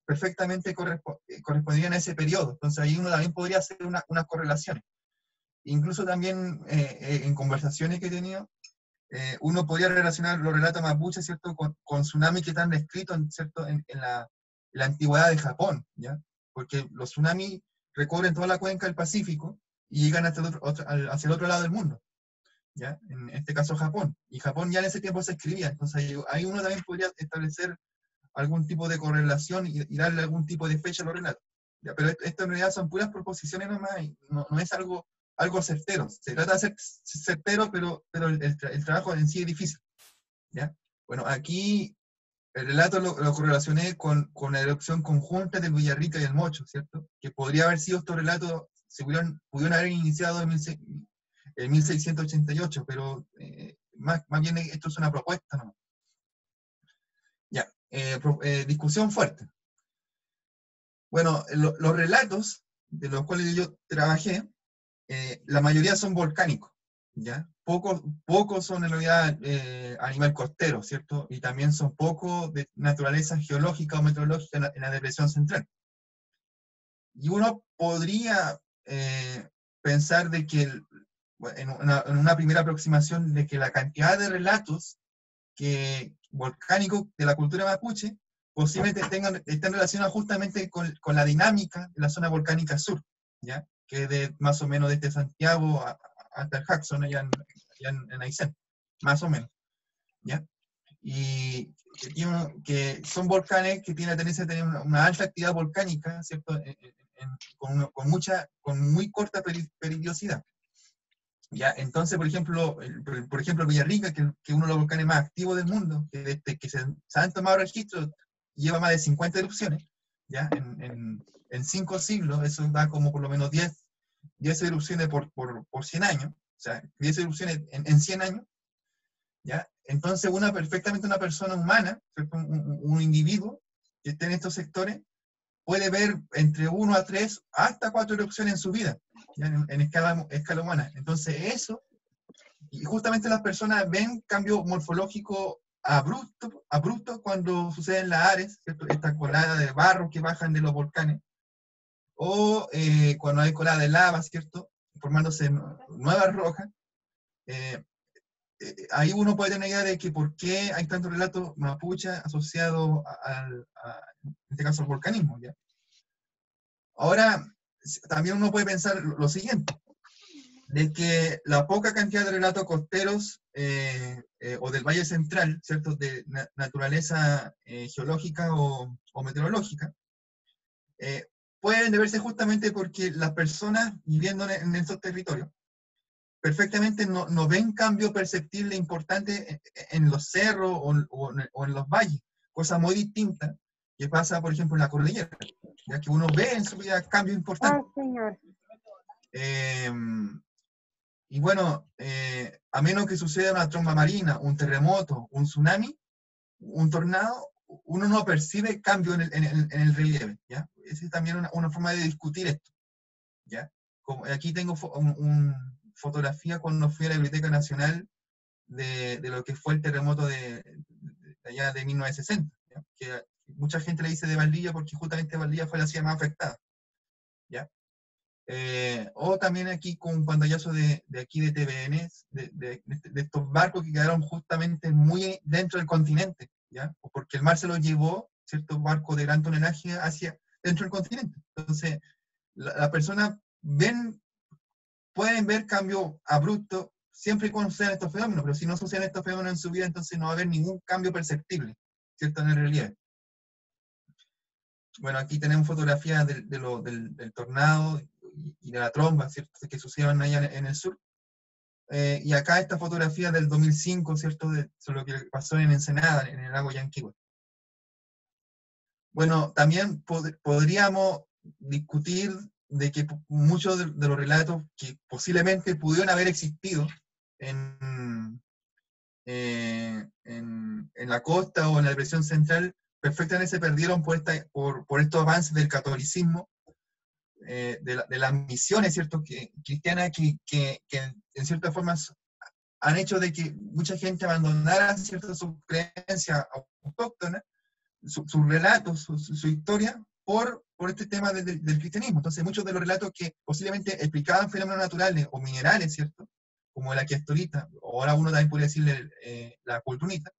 perfectamente corresponderían a ese periodo. Entonces, ahí uno también podría hacer unas correlaciones. Incluso también en conversaciones que he tenido, uno podría relacionar los relatos mapuches, ¿cierto?, con tsunamis que están descritos, ¿cierto?, en la antigüedad de Japón, ¿ya? Porque los tsunamis recorren toda la cuenca del Pacífico y llegan hasta hacia el otro lado del mundo, ¿ya? En este caso Japón. Y Japón ya en ese tiempo se escribía, entonces ahí uno también podría establecer algún tipo de correlación y darle algún tipo de fecha a los relatos, ¿ya? Pero esto en realidad son puras proposiciones nomás, y no es algo certero. Se trata de ser certero, pero el trabajo en sí es difícil, ¿ya? Bueno, aquí el relato lo correlacioné con la erupción conjunta del Villarrica y el Mocho, ¿cierto? Que podría haber sido estos relatos, pudieron haber iniciado en 1688, pero más bien esto es una propuesta, ¿no? Ya, discusión fuerte. Bueno, los relatos de los cuales yo trabajé, la mayoría son volcánicos, ¿ya? Pocos son en realidad a nivel costero, ¿cierto? Y también son pocos de naturaleza geológica o meteorológica en la depresión central. Y uno podría pensar de que, en una primera aproximación, de que la cantidad de relatos volcánicos de la cultura mapuche posiblemente estén relacionados justamente con la dinámica de la zona volcánica sur, ¿ya? Que es más o menos desde Santiago hasta el Jackson, allá en Aysén, más o menos, ¿ya? Y que son volcanes que tienen la tendencia a tener una alta actividad volcánica, ¿cierto? Con muy corta periodicidad. ¿Ya? Entonces, por ejemplo, Villarrica, que es uno de los volcanes más activos del mundo, que desde que se han tomado registros, lleva más de 50 erupciones, ¿ya? En 5 siglos, eso da como por lo menos 10 erupciones por 100 años, o sea, 10 erupciones en 100 años, ¿ya? Entonces, perfectamente una persona humana, un individuo que esté en estos sectores, puede ver entre 1 a 3 hasta 4 erupciones en su vida, ¿ya? En escala humana. Entonces eso, y justamente las personas ven cambio morfológico abruptos cuando suceden las Ares, ¿cierto? Esta colada de barro que bajan de los volcanes, o cuando hay colada de lava, ¿cierto? Formándose nuevas rocas. Ahí uno puede tener idea de que por qué hay tantos relatos mapuche asociados en este caso al volcanismo, ¿ya? Ahora, también uno puede pensar lo siguiente, de que la poca cantidad de relatos costeros o del Valle Central, ¿cierto?, de naturaleza geológica o meteorológica, pueden deberse justamente porque las personas viviendo en estos territorios perfectamente no ven cambio perceptible importante en los cerros o en los valles, cosa muy distinta que pasa, por ejemplo, en la cordillera, ya que uno ve en su vida cambios importantes. Ay, señor. Y bueno, a menos que suceda una tromba marina, un terremoto, un tsunami, un tornado, uno no percibe cambio en el relieve, ¿ya? Esa es también una forma de discutir esto, ¿ya? Como, aquí tengo fotografía cuando fui a la Biblioteca Nacional de lo que fue el terremoto de allá de 1960, ¿ya? Que mucha gente le dice de Valdivia porque justamente Valdivia fue la ciudad más afectada, ¿ya? O también aquí con un pantallazo de aquí de TVN, de estos barcos que quedaron justamente muy dentro del continente, ¿ya? Porque el mar se los llevó, ciertos barcos de gran tonelaje hacia dentro del continente. Entonces, las personas pueden ver cambios abruptos siempre y cuando sucedan estos fenómenos, pero si no suceden estos fenómenos en su vida, entonces no va a haber ningún cambio perceptible, ¿cierto?, en el relieve. Bueno, aquí tenemos fotografías del tornado y de la tromba, ¿cierto?, que sucedieron allá en el sur. Y acá esta fotografía del 2005, ¿cierto?, sobre lo que pasó en Ensenada, en el lago Yanquihue. Bueno, también podríamos discutir de que muchos de los relatos que posiblemente pudieron haber existido en la costa o en la depresión central, perfectamente se perdieron por estos avances del catolicismo, de las misiones, ¿cierto?, cristianas que en cierta forma han hecho de que mucha gente abandonara, ¿cierto?, su creencia autóctona, sus relatos, su historia, por este tema del cristianismo. Entonces, muchos de los relatos que posiblemente explicaban fenómenos naturales o minerales, ¿cierto?, como la quiastolita, o ahora uno también podría decirle la cultunita,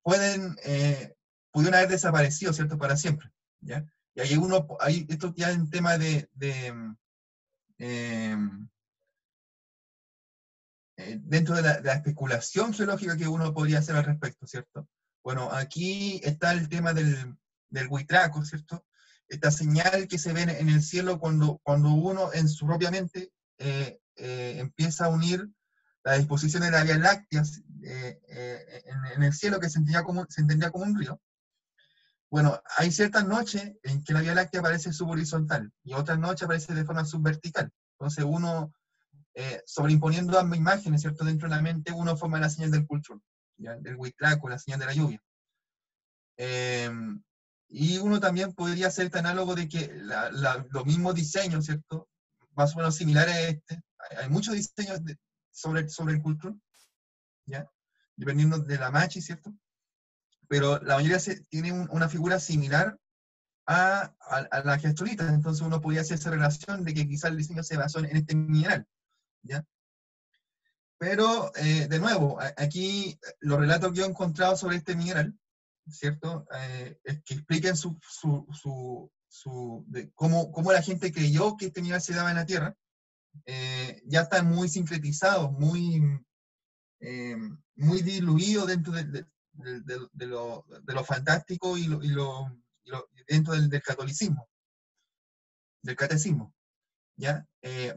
pudieron haber desaparecido, ¿cierto?, para siempre, ¿ya? Y ahí esto ya en tema dentro de la especulación geológica que uno podría hacer al respecto, ¿cierto? Bueno, aquí está el tema del huitraco, ¿cierto? Esta señal que se ve en el cielo cuando uno en su propia mente empieza a unir la disposición de la Vía Láctea en el cielo, que se entendía como un río. Bueno, hay ciertas noches en que la Vía Láctea aparece subhorizontal y otras noches aparece de forma subvertical. Entonces uno, sobreimponiendo ambas imágenes, ¿cierto?, dentro de la mente, uno forma la señal del Culchún, ¿ya?, del huitraco, la señal de la lluvia. Y uno también podría hacer este análogo de que los mismos diseños, ¿cierto?, más o menos similares a este. Hay muchos diseños sobre el Culchún, ¿ya?, dependiendo de la machi, ¿cierto? Pero la mayoría tiene una figura similar a la gestrolita. Entonces uno podría hacer esa relación de que quizás el diseño se basó en este mineral, ¿ya? Pero, de nuevo, aquí los relatos que yo he encontrado sobre este mineral, ¿cierto?, es que expliquen cómo la gente creyó que este mineral se daba en la Tierra, ya están muy sincretizados, muy diluidos dentro de lo fantástico y dentro del catolicismo, del catecismo, ¿ya?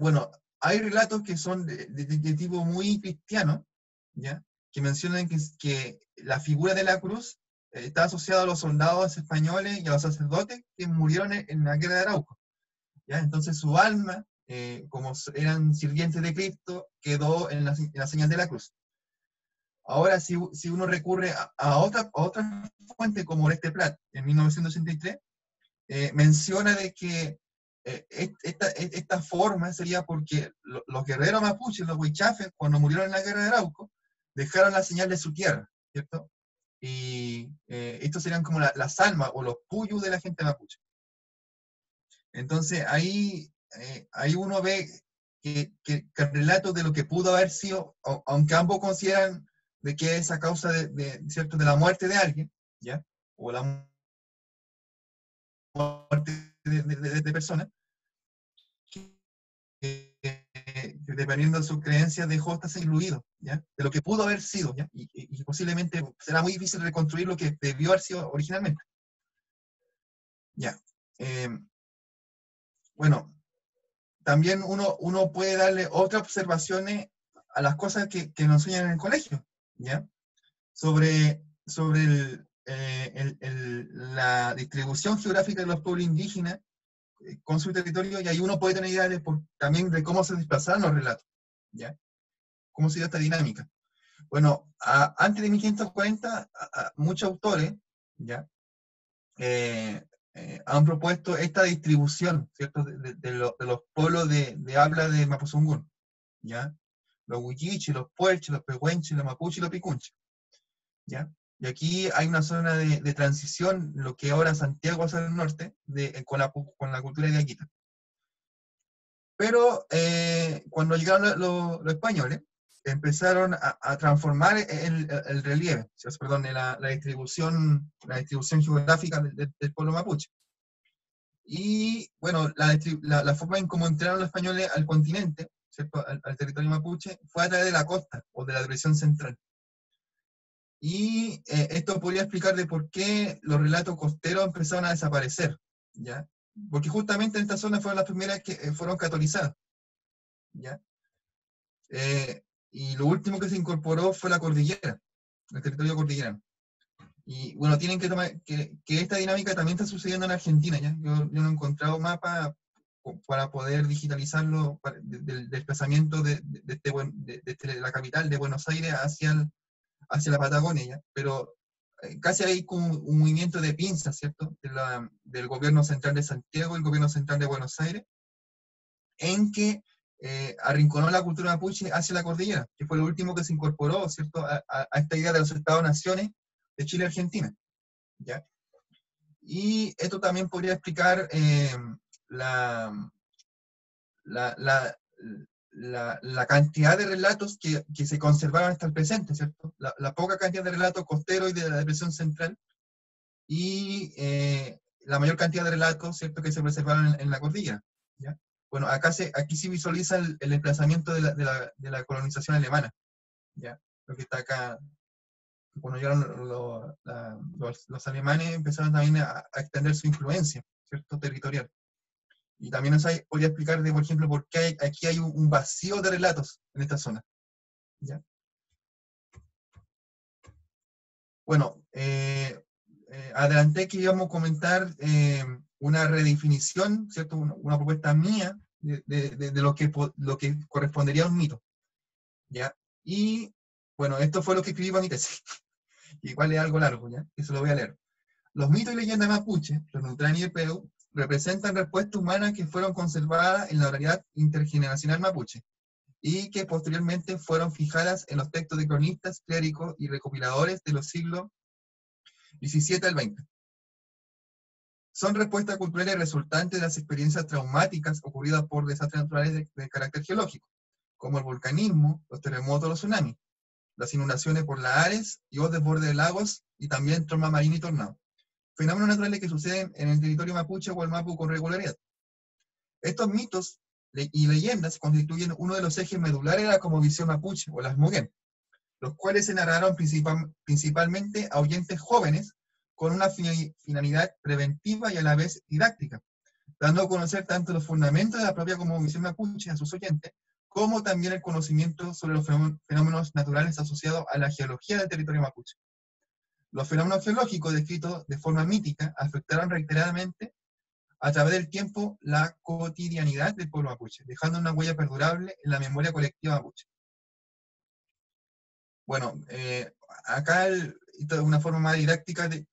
Bueno, hay relatos que son de tipo muy cristiano, ¿ya?, que mencionan que la figura de la cruz está asociada a los soldados españoles y a los sacerdotes que murieron en la guerra de Arauco, ¿ya? Entonces su alma, como eran sirvientes de Cristo, quedó en la señal de la cruz. Ahora, si uno recurre a otra fuente como Oreste Prat, en 1983, menciona de que esta forma sería porque los guerreros mapuches, los huichafes, cuando murieron en la guerra de Arauco, dejaron la señal de su tierra, ¿cierto? Y estos serían como las almas o los puyus de la gente mapuche. Entonces ahí uno ve que el relato de lo que pudo haber sido, aunque ambos consideran de que es a causa ¿cierto? De la muerte de alguien, ¿ya? O la muerte de personas, que dependiendo de sus creencias dejó estar incluido, ¿ya? De lo que pudo haber sido, ¿ya? Y posiblemente será muy difícil reconstruir lo que debió haber sido originalmente. Ya. Bueno, también uno puede darle otras observaciones a las cosas que nos enseñan en el colegio, ¿ya? Sobre la distribución geográfica de los pueblos indígenas con su territorio, y ahí uno puede tener ideas también de cómo se desplazaron los relatos, ¿ya? Cómo se dio esta dinámica. Bueno, antes de 1540, muchos autores, ¿ya? Han propuesto esta distribución, ¿cierto? De los pueblos de habla de Mapuzungún, ¿ya? Los huilliches, los puelches, los pehuenches, los mapuches y los picunches, ¿ya? Y aquí hay una zona de transición, lo que ahora Santiago hacia el norte, con la cultura de Aquita. Pero cuando llegaron los españoles, empezaron a transformar el relieve, perdón, la distribución geográfica del pueblo mapuche. Y bueno, la forma en cómo entraron los españoles al continente, ¿cierto? Al territorio mapuche, fue a través de la costa o de la depresión central. Y esto podría explicar de por qué los relatos costeros empezaron a desaparecer, ¿ya? Porque justamente en esta zona fueron las primeras que fueron catolizadas, ¿ya? Y lo último que se incorporó fue la cordillera, el territorio cordillerano. Y bueno, tienen que tomar que esta dinámica también está sucediendo en Argentina, ¿ya? Yo no he encontrado mapas para poder digitalizarlo del desplazamiento de la capital de Buenos Aires hacia la Patagonia, ¿ya? Pero casi hay como un movimiento de pinzas, ¿cierto? Del gobierno central de Santiago y el gobierno central de Buenos Aires, en que arrinconó la cultura mapuche hacia la cordillera, que fue lo último que se incorporó, ¿cierto? A esta idea de los Estados-naciones de Chile y Argentina, ¿ya? Y esto también podría explicar la cantidad de relatos que se conservaron hasta el presente, ¿cierto? La poca cantidad de relatos costeros y de la depresión central, y la mayor cantidad de relatos, ¿cierto?, que se preservaron en la cordillera, ¿ya? Bueno, aquí sí visualiza el desplazamiento de la colonización alemana, ¿ya? Lo que está acá, cuando llegaron los alemanes, empezaron también a extender su influencia, ¿cierto?, territorial. Y también nos podría explicar, por ejemplo, por qué aquí hay un vacío de relatos en esta zona, ¿ya? Bueno, adelanté que íbamos a comentar una redefinición, ¿cierto? Una propuesta mía de lo que correspondería a un mito, ¿ya? Y, bueno, esto fue lo que escribí para mi tesis. Igual es algo largo, ¿ya? Eso lo voy a leer. Los mitos y leyendas mapuche, los Neutrani y el Peu, representan respuestas humanas que fueron conservadas en la oralidad intergeneracional mapuche y que posteriormente fueron fijadas en los textos de cronistas, clérigos y recopiladores de los siglos XVII al XX. Son respuestas culturales resultantes de las experiencias traumáticas ocurridas por desastres naturales de carácter geológico, como el volcanismo, los terremotos, los tsunamis, las inundaciones por lahares y o desbordes de lagos, y también tromba marina y tornado. Fenómenos naturales que suceden en el territorio mapuche o el mapu con regularidad. Estos mitos y leyendas constituyen uno de los ejes medulares de la cosmovisión mapuche, o las mugen, los cuales se narraron principalmente a oyentes jóvenes con una finalidad preventiva y a la vez didáctica, dando a conocer tanto los fundamentos de la propia cosmovisión mapuche a sus oyentes, como también el conocimiento sobre los fenómenos naturales asociados a la geología del territorio mapuche. Los fenómenos geológicos descritos de forma mítica afectaron reiteradamente a través del tiempo la cotidianidad del pueblo mapuche, dejando una huella perdurable en la memoria colectiva mapuche. Bueno, acá de una forma más didáctica de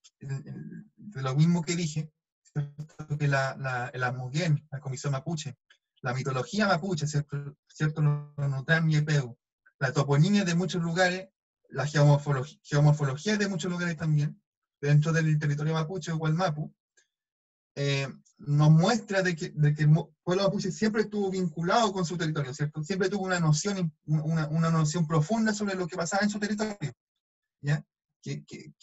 lo mismo que dije, ¿cierto? Que la Mugen, la Comisión Mapuche, la mitología mapuche, ¿cierto? Los Neutrani y Peu, la toponimia de muchos lugares la geomorfología de muchos lugares también, dentro del territorio mapuche o Gualmapu, nos muestra de que el pueblo mapuche siempre estuvo vinculado con su territorio, ¿cierto? Siempre tuvo una noción profunda sobre lo que pasaba en su territorio, ¿ya? Que, que,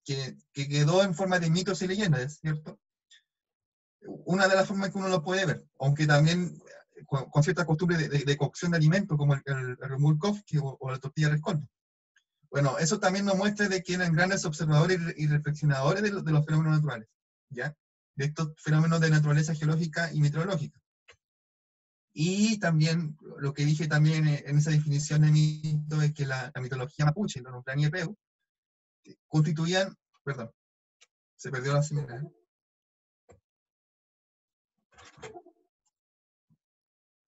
que, que quedó en forma de mitos y leyendas, ¿cierto? Una de las formas que uno lo puede ver, aunque también con cierta costumbre de cocción de alimentos, como el remulkovsky o la tortilla de rescoldo. Bueno, eso también nos muestra de que eran grandes observadores y reflexionadores de los fenómenos naturales, ¿ya? De estos fenómenos de naturaleza geológica y meteorológica. Y también, lo que dije también en esa definición de mito, es que la mitología mapuche, los Nombrani y Peu, constituían, perdón, se perdió la señal, ¿eh?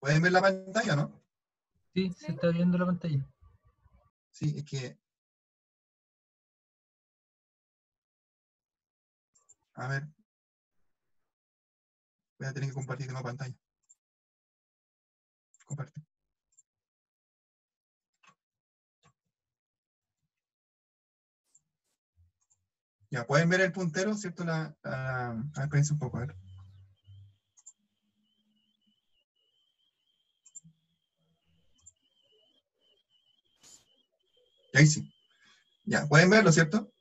¿Pueden ver la pantalla, no? Sí, se está viendo la pantalla. Sí, es que, a ver, voy a tener que compartir de nuevo pantalla. Compartir. Ya, pueden ver el puntero, ¿cierto? A ver, espérense un poco, a ver. Y ahí sí. Ya, pueden verlo, ¿cierto?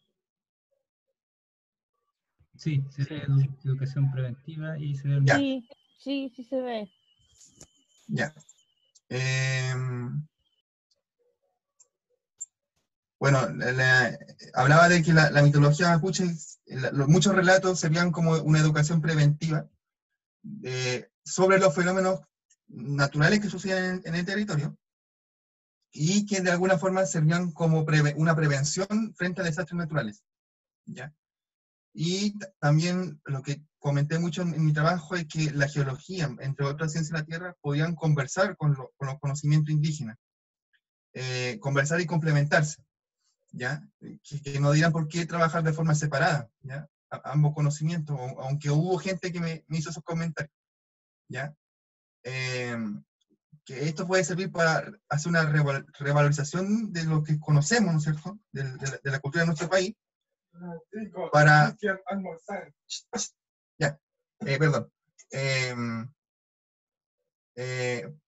Sí, se ve educación preventiva y se ve... Ya. Sí, sí, sí se ve. Ya. Bueno, hablaba de que la mitología mapuche, muchos relatos servían como una educación preventiva sobre los fenómenos naturales que suceden en el territorio y que de alguna forma servían como una prevención frente a desastres naturales, ¿ya? Y también lo que comenté mucho en mi trabajo es que la geología, entre otras ciencias de la Tierra, podían conversar con los conocimientos indígenas, conversar y complementarse, ¿ya? Que no dirán por qué trabajar de forma separada, ¿ya? Ambos conocimientos, aunque hubo gente que me hizo esos comentarios, ¿ya? Que esto puede servir para hacer una revalorización de lo que conocemos, ¿no es cierto?, de la cultura de nuestro país, para... Ya, perdón.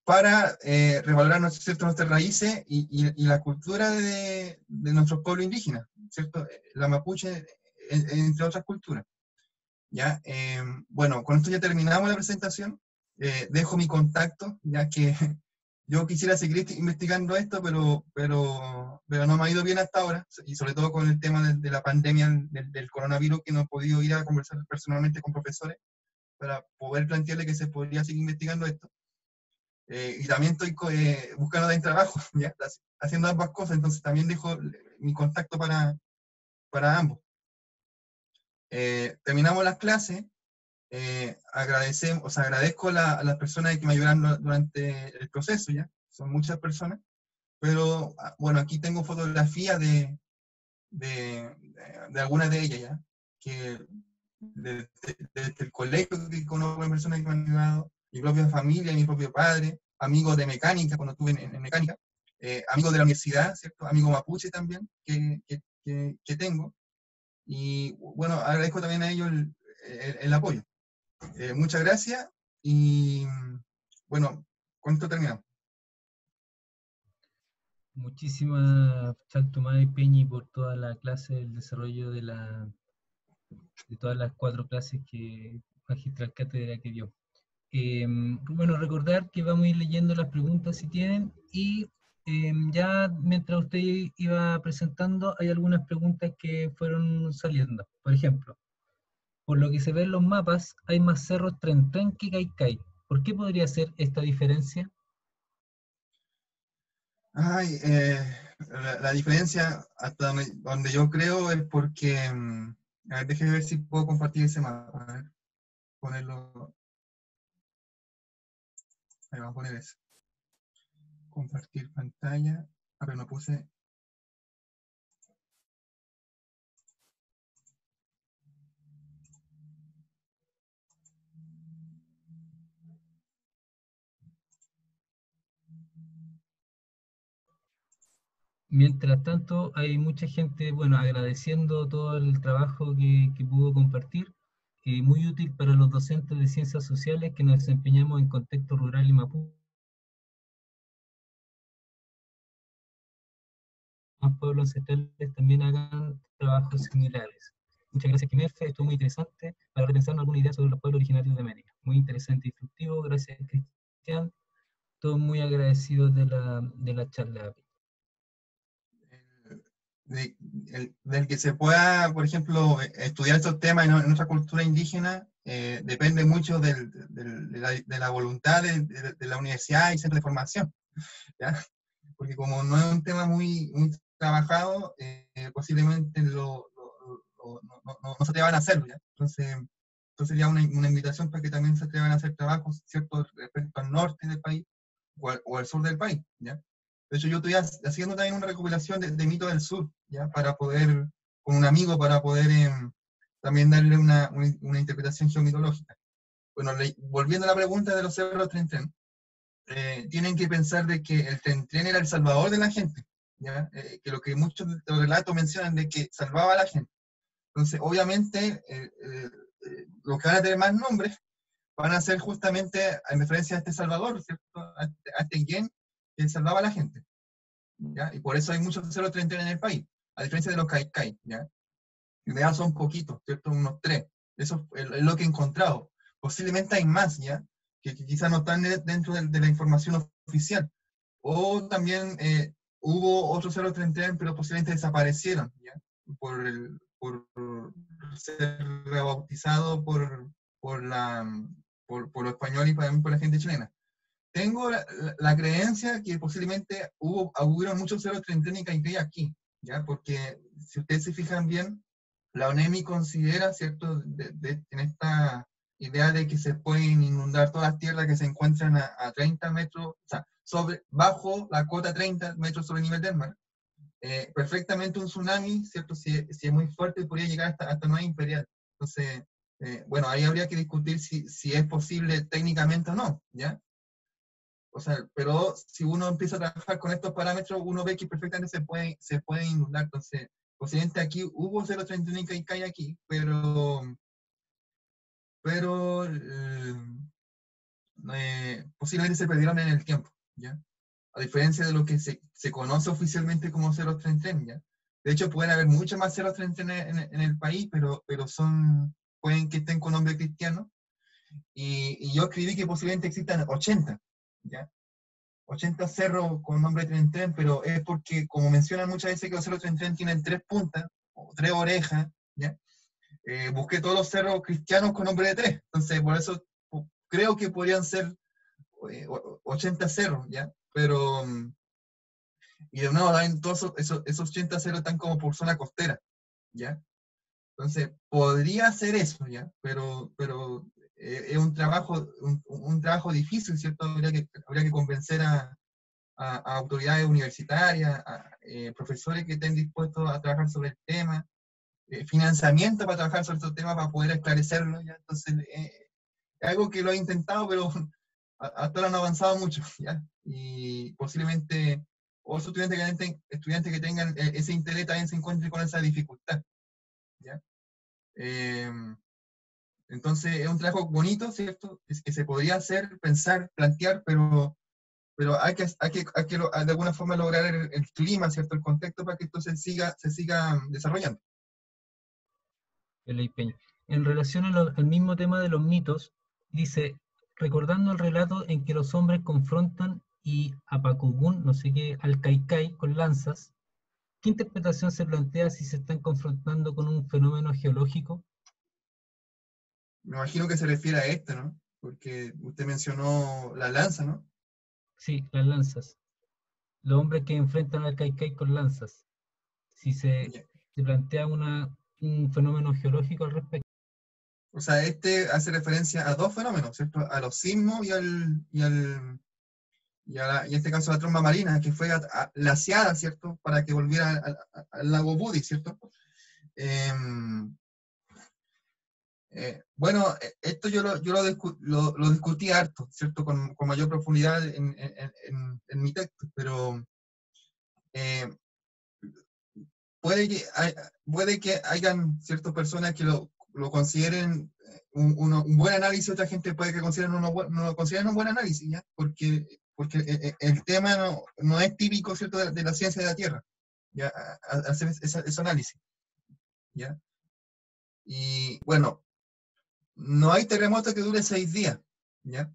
Para revalorar nuestras raíces y la cultura de nuestros pueblos indígenas, ¿cierto? La mapuche, entre otras culturas. ¿Ya? Bueno, con esto ya terminamos la presentación. Dejo mi contacto, ya que yo quisiera seguir investigando esto, pero no me ha ido bien hasta ahora, y sobre todo con el tema de la pandemia del coronavirus, que no he podido ir a conversar personalmente con profesores para poder plantearle que se podría seguir investigando esto. Y también estoy buscando de trabajo, ¿ya? Haciendo ambas cosas, entonces también dejo mi contacto para ambos. Terminamos las clases, agradezco a las personas que me ayudaron durante el proceso, ¿ya? Son muchas personas, pero bueno, aquí tengo fotografías de algunas de ellas, ¿ya? Que desde el colegio que conozco a personas que me han ayudado, mi propia familia, mi propio padre, amigos de mecánica, cuando estuve en mecánica, amigos de la universidad, ¿cierto? Amigos mapuche también, que tengo. Y bueno, agradezco también a ellos el apoyo. Muchas gracias y bueno, con esto terminamos. Muchísimas gracias, Tomás y Peñi, por toda la clase, el desarrollo de todas las 4 clases que magistral cátedra que dio. Bueno, recordar que vamos a ir leyendo las preguntas si tienen y ya mientras usted iba presentando hay algunas preguntas que fueron saliendo. Por ejemplo, por lo que se ve en los mapas, hay más cerros Trentén que Caicay. ¿Por qué podría ser esta diferencia? Ay, la diferencia hasta donde yo creo es porque, a ver, déjeme ver si puedo compartir ese mapa. A ver, ponerlo, ahí vamos a poner eso. Compartir pantalla. A ver, no puse. Mientras tanto, hay mucha gente, bueno, agradeciendo todo el trabajo que pudo compartir, muy útil para los docentes de ciencias sociales que nos desempeñamos en contexto rural y mapuche, más pueblos ancestrales también hagan trabajos similares. Muchas gracias, Quimerfe, estuvo muy interesante para repensar alguna idea sobre los pueblos originarios de América. Muy interesante y instructivo, gracias, Cristian. Todos muy agradecidos de la charla. Del que se pueda, por ejemplo, estudiar estos temas en nuestra cultura indígena, depende mucho de la voluntad de la universidad y centro de formación, ¿ya? Porque como no es un tema muy trabajado, posiblemente no se atrevan a hacerlo, ¿ya? Entonces sería una invitación para que también se atrevan a hacer trabajos, ¿cierto?, respecto al norte del país o al sur del país, ¿ya? De hecho, yo estoy haciendo también una recopilación de mitos del sur, ¿ya? Para poder, con un amigo, para poder también darle una interpretación geomitológica. Bueno, volviendo a la pregunta de los cerros Tren, tienen que pensar de que el Tren era el salvador de la gente, ¿ya? Que lo que muchos de los relatos mencionan de que salvaba a la gente. Entonces, obviamente, los que van a tener más nombres van a ser justamente en referencia a este salvador, ¿cierto? A este quien que salvaba a la gente, ¿ya? Y por eso hay muchos cerros Tren en el país, a diferencia de los Caicai, ¿ya? En realidad son poquitos, ¿cierto? Unos 3. Eso es lo que he encontrado. Posiblemente hay más, ¿ya? Que quizás no están dentro de la información oficial. O también hubo otros cerros Tren, pero posiblemente desaparecieron, ¿ya? Por ser rebautizado por los españoles y también por la gente chilena. Tengo la creencia que posiblemente hubieron muchos cerros Tren y Caicai aquí, ¿ya? Porque si ustedes se fijan bien, la ONEMI considera, ¿cierto?, en esta idea de que se pueden inundar todas las tierras que se encuentran a 30 metros, o sea, bajo la cota 30 metros sobre el nivel del mar. Perfectamente un tsunami, ¿cierto?, si es muy fuerte, podría llegar hasta 9 imperial. Entonces, bueno, ahí habría que discutir si es posible técnicamente o no, ¿ya? O sea, pero si uno empieza a trabajar con estos parámetros, uno ve que perfectamente se puede inundar. Entonces, posiblemente aquí hubo 0,31 que cae aquí, pero posiblemente se perdieron en el tiempo, ¿ya? A diferencia de lo que se conoce oficialmente como 0,33, ¿ya? De hecho, pueden haber muchos más 0,33 en el país, pero pueden que estén con nombre cristiano. Y yo escribí que posiblemente existan 80, ¿ya? 80 cerros con nombre Tren, pero es porque, como mencionan muchas veces, que los cerros Tren tienen 3 puntas, o 3 orejas, ¿ya? Busqué todos los cerros cristianos con nombre de 3, entonces por eso creo que podrían ser 80 cerros, ¿ya? Pero, y de nuevo, todos esos 80 cerros están como por zona costera, ¿ya? Entonces, podría ser eso, ¿ya? Pero es un trabajo difícil, ¿cierto? Habría que convencer a autoridades universitarias, a profesores que estén dispuestos a trabajar sobre el tema, financiamiento para trabajar sobre estos temas para poder esclarecerlo, ¿ya? Entonces, es algo que lo he intentado, pero hasta ahora no ha avanzado mucho, ¿ya? Y posiblemente otros estudiantes que tengan ese interés también se encuentren con esa dificultad, ¿ya? Entonces, es un trabajo bonito, ¿cierto? Es que se podría hacer, pensar, plantear, pero hay que de alguna forma lograr el clima, ¿cierto? El contexto para que esto se siga desarrollando. Peña. En relación al mismo tema de los mitos, dice, recordando el relato en que los hombres confrontan y a Pacugún, no sé qué, al Caicai con lanzas, ¿qué interpretación se plantea si se están confrontando con un fenómeno geológico? Me imagino que se refiere a esto, ¿no? Porque usted mencionó la lanza, ¿no? Sí, las lanzas. Los hombres que enfrentan al Caicai con lanzas. Si se plantea un fenómeno geológico al respecto. O sea, este hace referencia a dos fenómenos, ¿cierto? A los sismos y en este caso a la tromba marina, que fue glaciada, ¿cierto? Para que volviera al lago Budi, ¿cierto? Bueno, esto yo lo discutí harto, ¿cierto? Con mayor profundidad en mi texto, pero puede que hayan ciertas personas que lo consideren un buen análisis, otra gente puede que consideren no lo consideren un buen análisis, ¿ya? Porque el tema no es típico, ¿cierto?, de la ciencia de la Tierra, ¿ya? Hacer ese análisis, ¿ya? Y bueno, no hay terremoto que dure 6 días, ¿ya?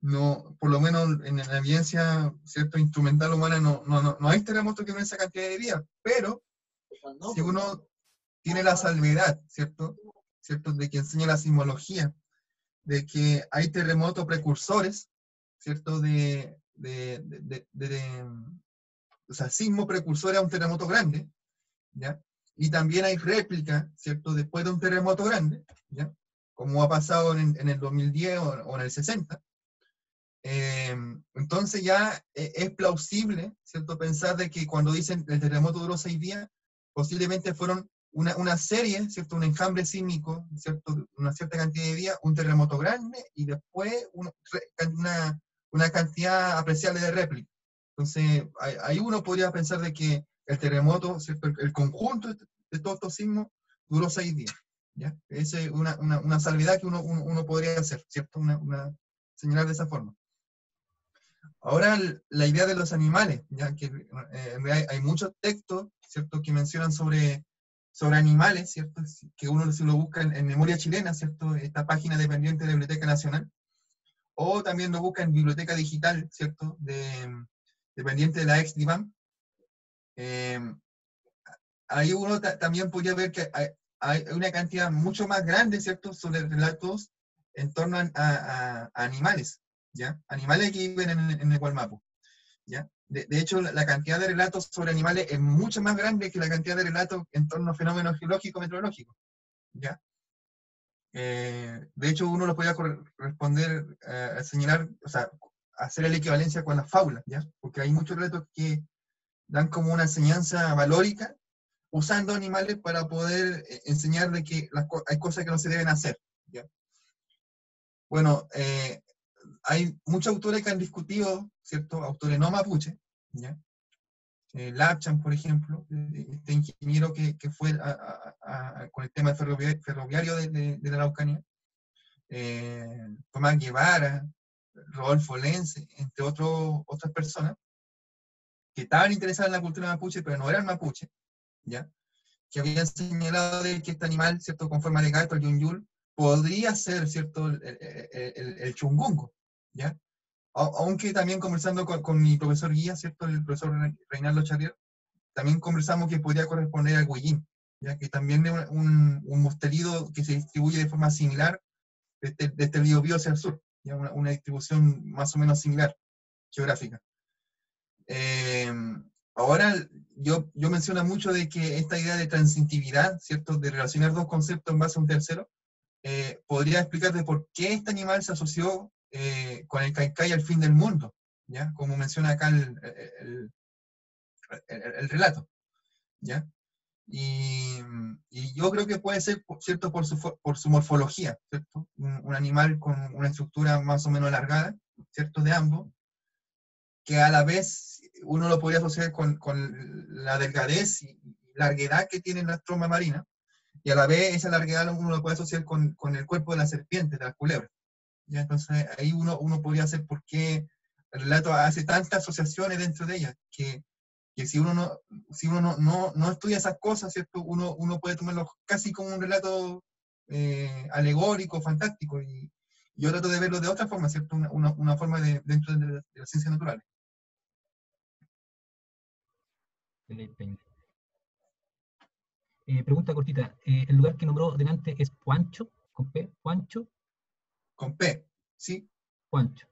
No, por lo menos en la evidencia, ¿cierto?, instrumental humana, no hay terremoto que dure esa cantidad de días, pero si uno tiene la salvedad, ¿cierto?, de que enseña la sismología, de que hay terremotos precursores, ¿cierto?, o sea, sismo precursor a un terremoto grande, ¿ya? Y también hay réplica, ¿cierto?, después de un terremoto grande, ¿ya? Como ha pasado en el 2010 o en el 60. Entonces ya es plausible, ¿cierto?, pensar de que cuando dicen el terremoto duró 6 días, posiblemente fueron una serie, ¿cierto?, un enjambre sísmico, ¿cierto?, una cierta cantidad de días, un terremoto grande y después una cantidad apreciable de réplica. Entonces, ahí uno podría pensar de que el terremoto, ¿cierto?, el conjunto de todos estos sismos duró 6 días, ¿ya? Esa es una salvedad que uno podría hacer, ¿cierto?, señalar de esa forma. Ahora, la idea de los animales, ya que hay muchos textos, ¿cierto?, que mencionan sobre animales, ¿cierto?, que uno se lo busca en Memoria Chilena, ¿cierto?, esta página dependiente de la Biblioteca Nacional, o también lo busca en Biblioteca Digital, ¿cierto?, dependiente de la ex-DIVAM. Ahí uno también podría ver que hay una cantidad mucho más grande, ¿cierto?, sobre relatos en torno a animales, ¿ya? Animales que viven en el Gualmapu, ¿ya? De hecho, la cantidad de relatos sobre animales es mucho más grande que la cantidad de relatos en torno a fenómenos geológicos meteorológicos, ¿ya? De hecho, uno lo podría responder, señalar, o sea, hacer la equivalencia con las fábulas, ¿ya? Porque hay muchos relatos que dan como una enseñanza valórica usando animales para poder enseñar de que hay cosas que no se deben hacer, ¿ya? Bueno, hay muchos autores que han discutido, ¿cierto?, autores no mapuche, ¿ya? Lapchan, por ejemplo, este ingeniero que fue con el tema ferroviario de la Araucanía, Tomás Guevara, Rodolfo Lenz, entre otras personas, que estaban interesadas en la cultura mapuche, pero no eran mapuche, ¿ya? Que habían señalado de que este animal, ¿cierto?, con forma de gato, el yunyul, podría ser, ¿cierto?, el chungungo, ¿ya? Aunque también conversando con mi profesor guía, ¿cierto?, el profesor Reinaldo Charrier, también conversamos que podría corresponder al huellín, ya que también es un musterido que se distribuye de forma similar desde el Biobío hacia el sur, ya una distribución más o menos similar, geográfica. Ahora, yo menciono mucho de que esta idea de transientividad, ¿cierto?, de relacionar dos conceptos en base a un tercero, podría explicar de por qué este animal se asoció con el Caicay al fin del mundo, ¿ya? Como menciona acá el relato, ¿ya? Y yo creo que puede ser, ¿cierto?, por su morfología, ¿cierto? Un animal con una estructura más o menos alargada, ¿cierto?, de ambos, que a la vez uno lo podría asociar con la delgadez y larguedad que tiene la tromba marina, y a la vez esa larguedad uno lo puede asociar con el cuerpo de la serpiente, de las culebras. ¿Ya? Entonces ahí uno podría hacer por qué el relato hace tantas asociaciones dentro de ella, que si uno no estudia esas cosas, ¿cierto?, uno puede tomarlo casi como un relato alegórico, fantástico, y yo trato de verlo de otra forma, ¿cierto?, una forma dentro de las ciencias naturales. Pregunta cortita. ¿El lugar que nombró delante es Puancho? ¿Con P? ¿Puancho? Con P, ¿sí? Puancho.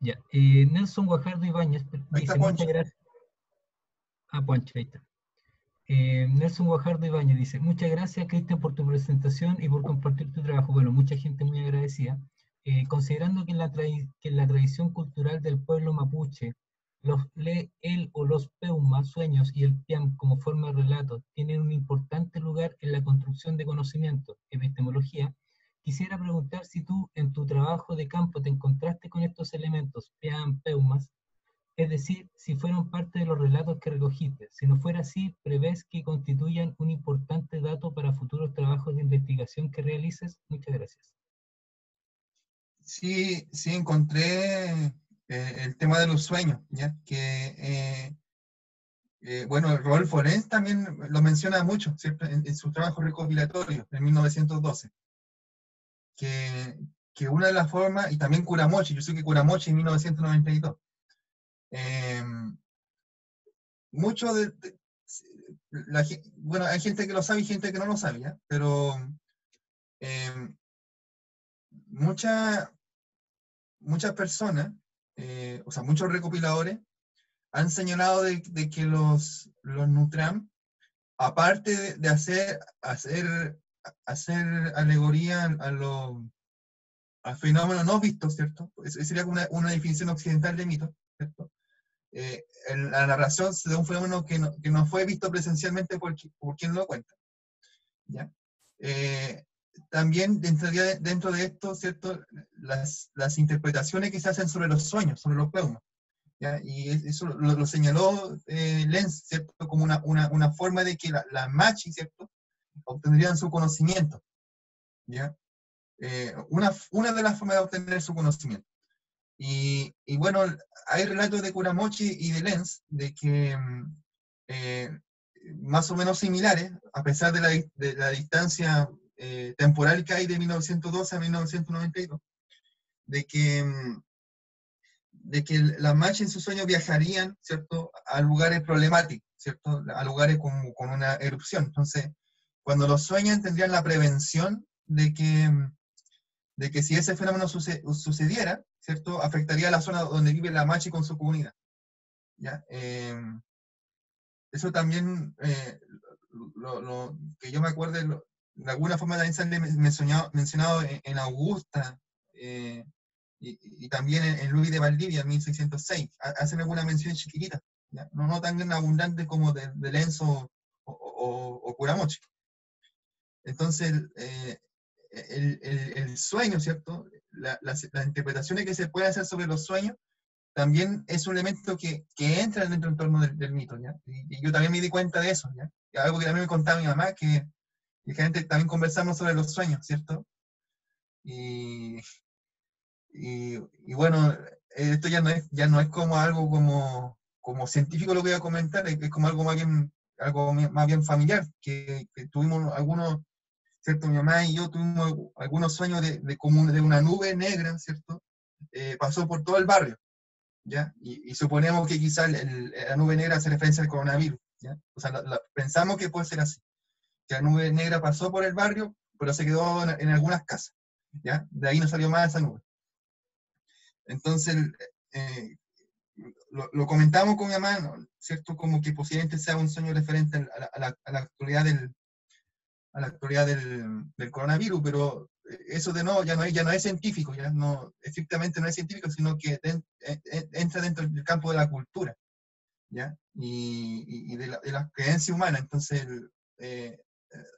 Ya. Nelson Guajardo Ibáñez Ahí está dice, muchas Poncho. gracias. Ah, Puancho, ahí está. Nelson Guajardo Ibáñez dice, muchas gracias, Cristian, por tu presentación y por compartir tu trabajo. Bueno, mucha gente muy agradecida. Considerando que en la tradición cultural del pueblo mapuche, el o los peumas, sueños y el piam como forma de relato tienen un importante lugar en la construcción de conocimiento, epistemología, quisiera preguntar si tú en tu trabajo de campo te encontraste con estos elementos, piam, peumas, Es decir, si fueron parte de los relatos que recogiste. Si no fuera así, ¿prevés que constituyan un importante dato para futuros trabajos de investigación que realices? Muchas gracias. Sí, sí encontré el tema de los sueños, ¿ya? Bueno, Rodolfo Lenz también lo menciona mucho, ¿cierto? En su trabajo recopilatorio, en 1912, que una de las formas, y también Kuramochi, yo sé que Kuramochi en 1992, eh, mucho bueno, hay gente que lo sabe y gente que no lo sabe, ¿ya? Pero eh, mucha- muchas personas, o sea, muchos recopiladores, han señalado de que los Nutram, aparte de hacer alegoría a fenómenos no vistos, ¿cierto? Sería como una definición occidental de mito, ¿cierto? En la narración se da un fenómeno que no fue visto presencialmente por quien lo cuenta, ¿ya? Eh, También dentro de esto, ¿cierto? Las interpretaciones que se hacen sobre los sueños, sobre los peumas, ¿ya? Y eso lo señaló Lenz, ¿cierto? Como una forma de que las machis, ¿cierto? Obtendrían su conocimiento, ¿ya? Una de las formas de obtener su conocimiento. Y bueno, hay relatos de Kuramochi y de Lenz de que eh, más o menos similares, a pesar de la distancia temporal que hay de 1912 a 1992, de que, de que las machis en sus sueños viajarían, ¿cierto?, a lugares problemáticos, ¿cierto?, a lugares con una erupción. Entonces, cuando los sueñan tendrían la prevención de que si ese fenómeno sucediera, ¿cierto?, afectaría a la zona donde vive la machi con su comunidad, ¿ya? Eso también, lo que yo me acuerdo, de alguna forma también se han mencionado en Augusta, y también en Luis de Valdivia, en 1606. Hacen alguna mención chiquitita, ¿ya? No tan abundante como de Lenzo o Kuramochi. Entonces, el sueño, ¿cierto? Las interpretaciones que se pueden hacer sobre los sueños también es un elemento que entra dentro del entorno del mito, ¿ya? Y yo también me di cuenta de eso, ¿ya? Y algo que también me contaba mi mamá, que gente también conversamos sobre los sueños, ¿cierto? Y, y bueno, esto ya no es como algo como científico lo que voy a comentar, es como algo más bien familiar, que tuvimos algunos, ¿cierto? Mi mamá y yo tuvimos algunos sueños como de una nube negra, ¿cierto? Pasó por todo el barrio, ¿ya? Y suponemos que quizá la nube negra hace referencia al coronavirus, ¿ya? O sea, pensamos que puede ser así, que la nube negra pasó por el barrio, pero se quedó en algunas casas, ¿ya? De ahí no salió más esa nube. Entonces, eh, lo comentamos con mi mamá, ¿no? ¿Cierto? Como que posiblemente sea un sueño referente a la actualidad del coronavirus, pero eso de nuevo ya no es científico, ya no, estrictamente no es científico, sino que entra dentro del campo de la cultura, ¿ya? Y de la creencia humana. Entonces, eh,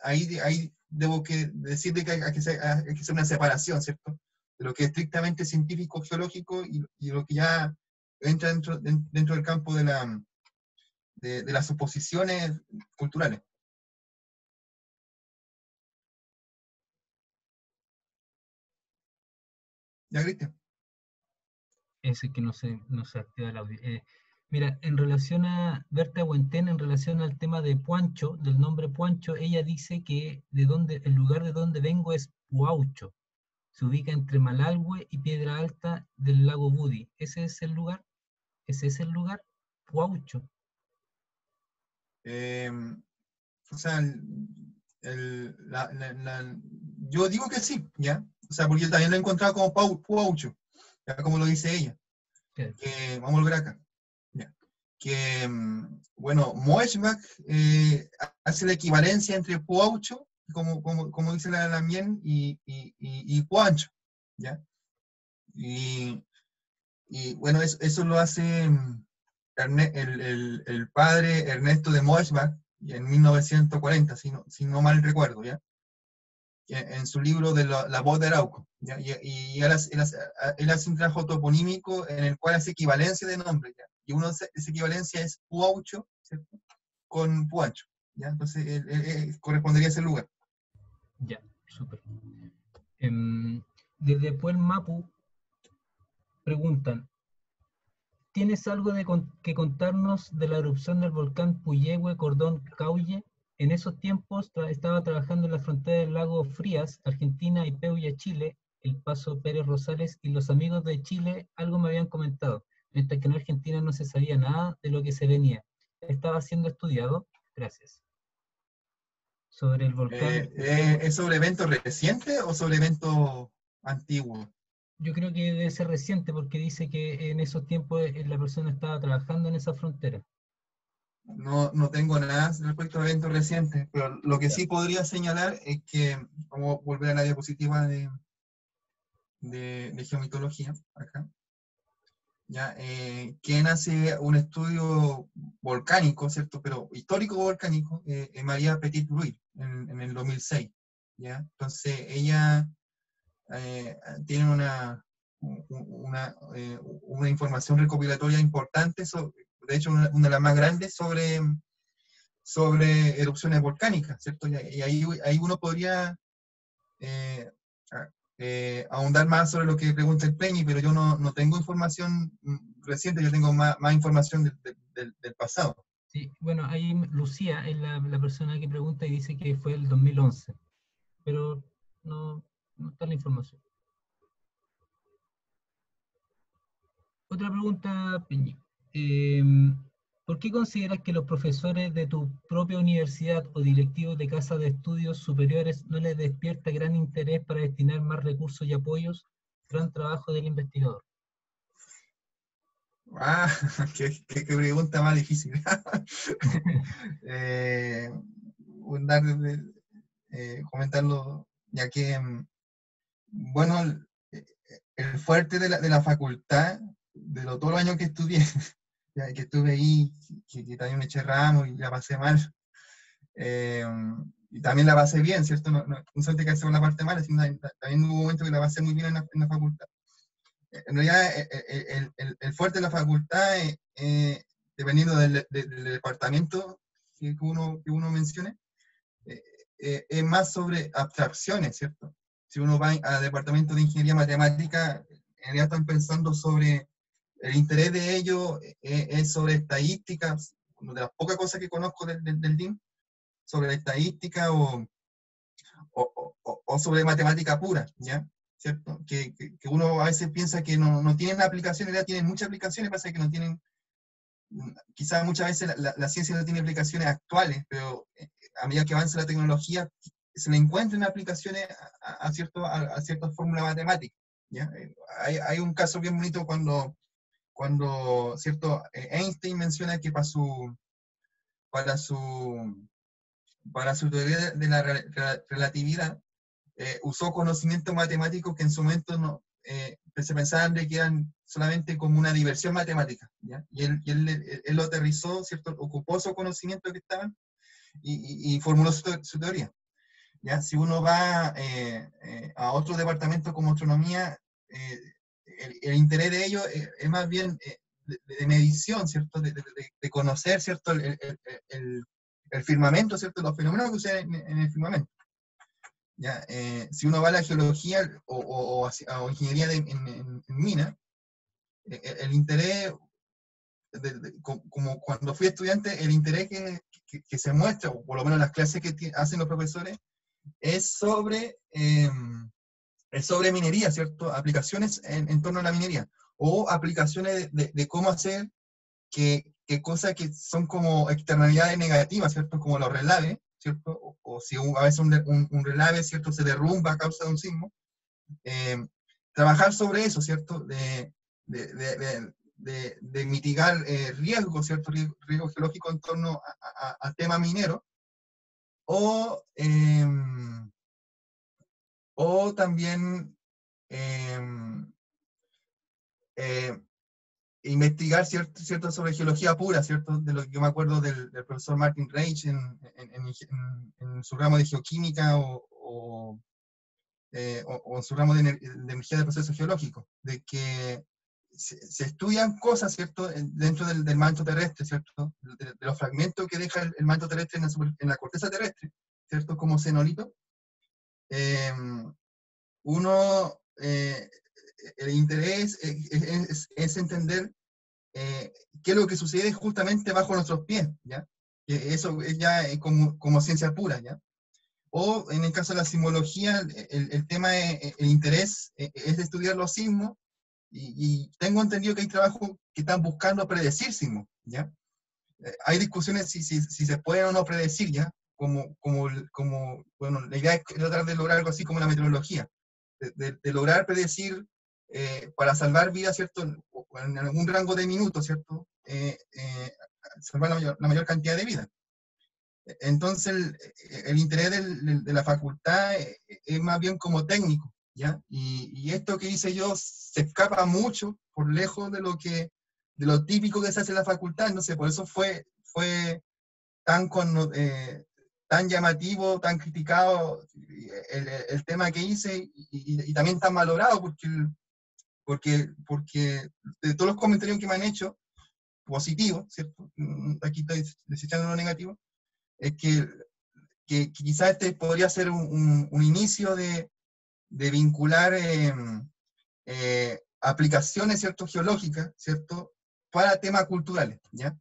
ahí debo decirle que hay que hacer una separación, ¿cierto? De lo que es estrictamente científico, geológico, y lo que ya entra dentro del campo de las suposiciones culturales. ¿Ya, Cristian? Ese que no se activa el audio. Mira, en relación a Berta Huentén, en relación al tema de Puancho, del nombre Puancho, ella dice que el lugar de donde vengo es Puaucho. Se ubica entre Malalhue y Piedra Alta del lago Budi. ¿Ese es el lugar? ¿Ese es el lugar? Puaucho. O sea, yo digo que sí, ¿ya? O sea, porque yo también lo he encontrado como Puaucho, ya como lo dice ella. Claro. Que, vamos a volver acá. Ya. Que, bueno, Moeshbach hace la equivalencia entre Puaucho, como dice la Lamien, y Puancho, ¿ya? Y bueno, eso lo hace el padre Ernesto de Moeshbach en 1940, si no mal recuerdo, ¿ya? En su libro de la voz de Arauco, ¿ya? Y él hace un trabajo toponímico en el cual hace equivalencia de nombres, ¿ya? y esa equivalencia es Puaucho, ¿cierto? Con Puancho, ¿ya? Entonces correspondería a ese lugar. Ya, súper. Desde Puel Mapu preguntan, ¿tienes algo que contarnos de la erupción del volcán Puyehue Cordón Caulle? En esos tiempos estaba trabajando en la frontera del lago Frías, Argentina, y Peuya, Chile, El Paso Pérez Rosales, y los amigos de Chile algo me habían comentado, mientras que en Argentina no se sabía nada de lo que se venía. ¿Estaba siendo estudiado? Gracias. Sobre el volcán Puyehue. ¿Es sobre eventos recientes o sobre eventos antiguos? Yo creo que debe ser reciente porque dice que en esos tiempos la persona estaba trabajando en esa frontera. No tengo nada respecto a eventos recientes, pero lo que Ya. sí podría señalar es que, vamos a volver a la diapositiva de geomitología, acá, ¿ya? Quien hace un estudio volcánico, ¿cierto? Pero histórico volcánico, María Petit Ruiz, en el 2006, ¿ya? Entonces, ella tiene una información recopilatoria importante, de hecho, una de las más grandes sobre erupciones volcánicas, ¿cierto? Y ahí uno podría eh, ahondar más sobre lo que pregunta el Peñi, pero yo no tengo información reciente, yo tengo más información del pasado. Sí, bueno, ahí Lucía es la persona que pregunta y dice que fue el 2011, pero no está la información. Otra pregunta, Peñi. Eh, ¿Por qué consideras que los profesores de tu propia universidad o directivos de casas de estudios superiores no les despierta gran interés para destinar más recursos y apoyos? Gran trabajo del investigador. Ah, qué pregunta más difícil. eh, dar, comentarlo, ya que, bueno, el fuerte de la facultad, todos los años que estudié, ya que estuve ahí, que también me eché ramo y la pasé mal, eh, y también la pasé bien, ¿cierto? No solamente que hacer una parte mala, sino también hubo momentos que la pasé muy bien en la facultad. En realidad, el fuerte de la facultad, dependiendo del departamento que uno mencione, es más sobre abstracciones, ¿cierto? Si uno va al departamento de ingeniería matemática, en realidad están pensando sobre el interés de ellos, es sobre estadísticas, de las pocas cosas que conozco del DIM, sobre estadística o sobre matemática pura, ¿ya? ¿Cierto? Que uno a veces piensa que no tienen aplicaciones, ya tienen muchas aplicaciones, pasa que no tienen, quizás muchas veces la ciencia no tiene aplicaciones actuales, pero a medida que avanza la tecnología, se le encuentran aplicaciones a ciertas fórmulas matemáticas, ¿ya? Hay un caso bien bonito cuando ¿cierto? Einstein menciona que para su, para su teoría de la relatividad, usó conocimientos matemáticos que en su momento se pensaban de que eran solamente como una diversión matemática, ¿ya? Y él lo aterrizó, ¿cierto? Ocupó esos conocimientos que estaban y formuló su teoría, ¿ya? Si uno va a otro departamento como astronomía, el interés de ellos es más bien de medición, ¿cierto? De conocer, ¿cierto? El firmamento, ¿cierto? Los fenómenos que suceden en el firmamento. ¿Ya? Si uno va a la geología o ingeniería en mina, el interés, como cuando fui estudiante, el interés que se muestra, o por lo menos las clases que hacen los profesores, es sobre minería, ¿cierto? Aplicaciones en torno a la minería, o aplicaciones de cómo hacer que cosas que son como externalidades negativas, ¿cierto? Como los relaves, ¿cierto? O si a veces un relave, ¿cierto? Se derrumba a causa de un sismo. Trabajar sobre eso, ¿cierto? De mitigar riesgos, ¿cierto? Riesgos geológicos en torno al tema minero. O también investigar cierto sobre geología pura, ¿cierto? De lo que yo me acuerdo del profesor Martin Reich en su ramo de geoquímica o en su ramo de energía de procesos geológicos, de que se estudian cosas, ¿cierto?, dentro del manto terrestre, ¿cierto?, de los fragmentos que deja el manto terrestre en la corteza terrestre, ¿cierto?, como cenolito. Uno, el interés es entender qué es lo que sucede justamente bajo nuestros pies, ¿ya? Que eso ya es como ciencia pura, ¿ya? O en el caso de la sismología, el tema, el interés es estudiar los sismos, y tengo entendido que hay trabajos que están buscando predecir sismos, ¿ya? Hay discusiones si se puede o no predecir, ¿ya? Bueno, la idea es tratar de lograr algo así como la meteorología, de lograr predecir para salvar vidas, ¿cierto? En algún rango de minutos, ¿cierto? Salvar la mayor cantidad de vidas. Entonces, el interés de la facultad es más bien como técnico, ¿ya? Y esto que hice yo se escapa mucho por lejos de lo típico que se hace en la facultad, entonces por eso fue tan, tan llamativo, tan criticado el tema que hice, y también tan valorado, porque de todos los comentarios que me han hecho, positivos, ¿cierto? Aquí estoy desechando lo negativo, es que quizás este podría ser un inicio de vincular aplicaciones, ¿cierto?, geológicas, ¿cierto?, para temas culturales, ¿ya?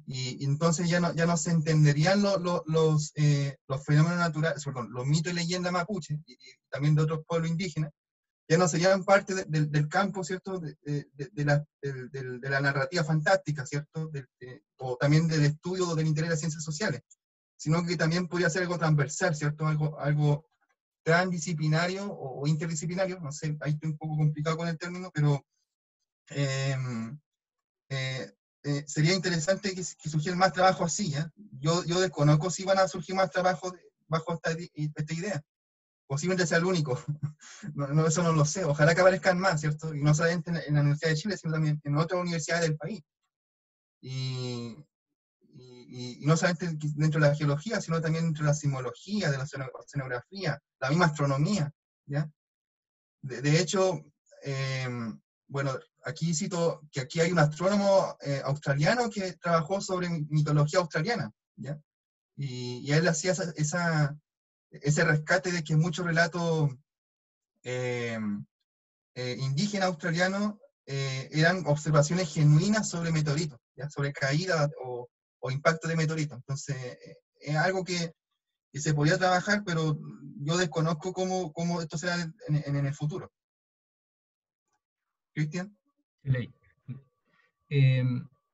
Y entonces ya no se entenderían los fenómenos naturales, perdón, los mitos y leyendas mapuche, y también de otros pueblos indígenas, ya no serían parte del campo, ¿cierto?, de la narrativa fantástica, ¿cierto?, o también del estudio del interés de las ciencias sociales, sino que también podría ser algo transversal, ¿cierto?, algo transdisciplinario o interdisciplinario, no sé, ahí estoy un poco complicado con el término, pero eh, sería interesante que surgieran más trabajos así, ¿ya? Yo desconozco si van a surgir más trabajos bajo esta idea. Posiblemente sea el único. No, eso no lo sé. Ojalá que aparezcan más, ¿cierto? Y no solamente en la Universidad de Chile, sino también en otras universidades del país. Y no solamente dentro de la geología, sino también dentro de la sismología, de la oceanografía, la misma astronomía, ¿ya? De hecho, bueno, aquí cito que aquí hay un astrónomo australiano que trabajó sobre mitología australiana, ¿ya? Y él hacía ese rescate de que muchos relatos indígenas australianos eran observaciones genuinas sobre meteoritos, ¿ya? Sobre caída o impacto de meteoritos. Entonces, es algo que se podría trabajar, pero yo desconozco cómo esto será en el futuro. ¿Cristian? Ley.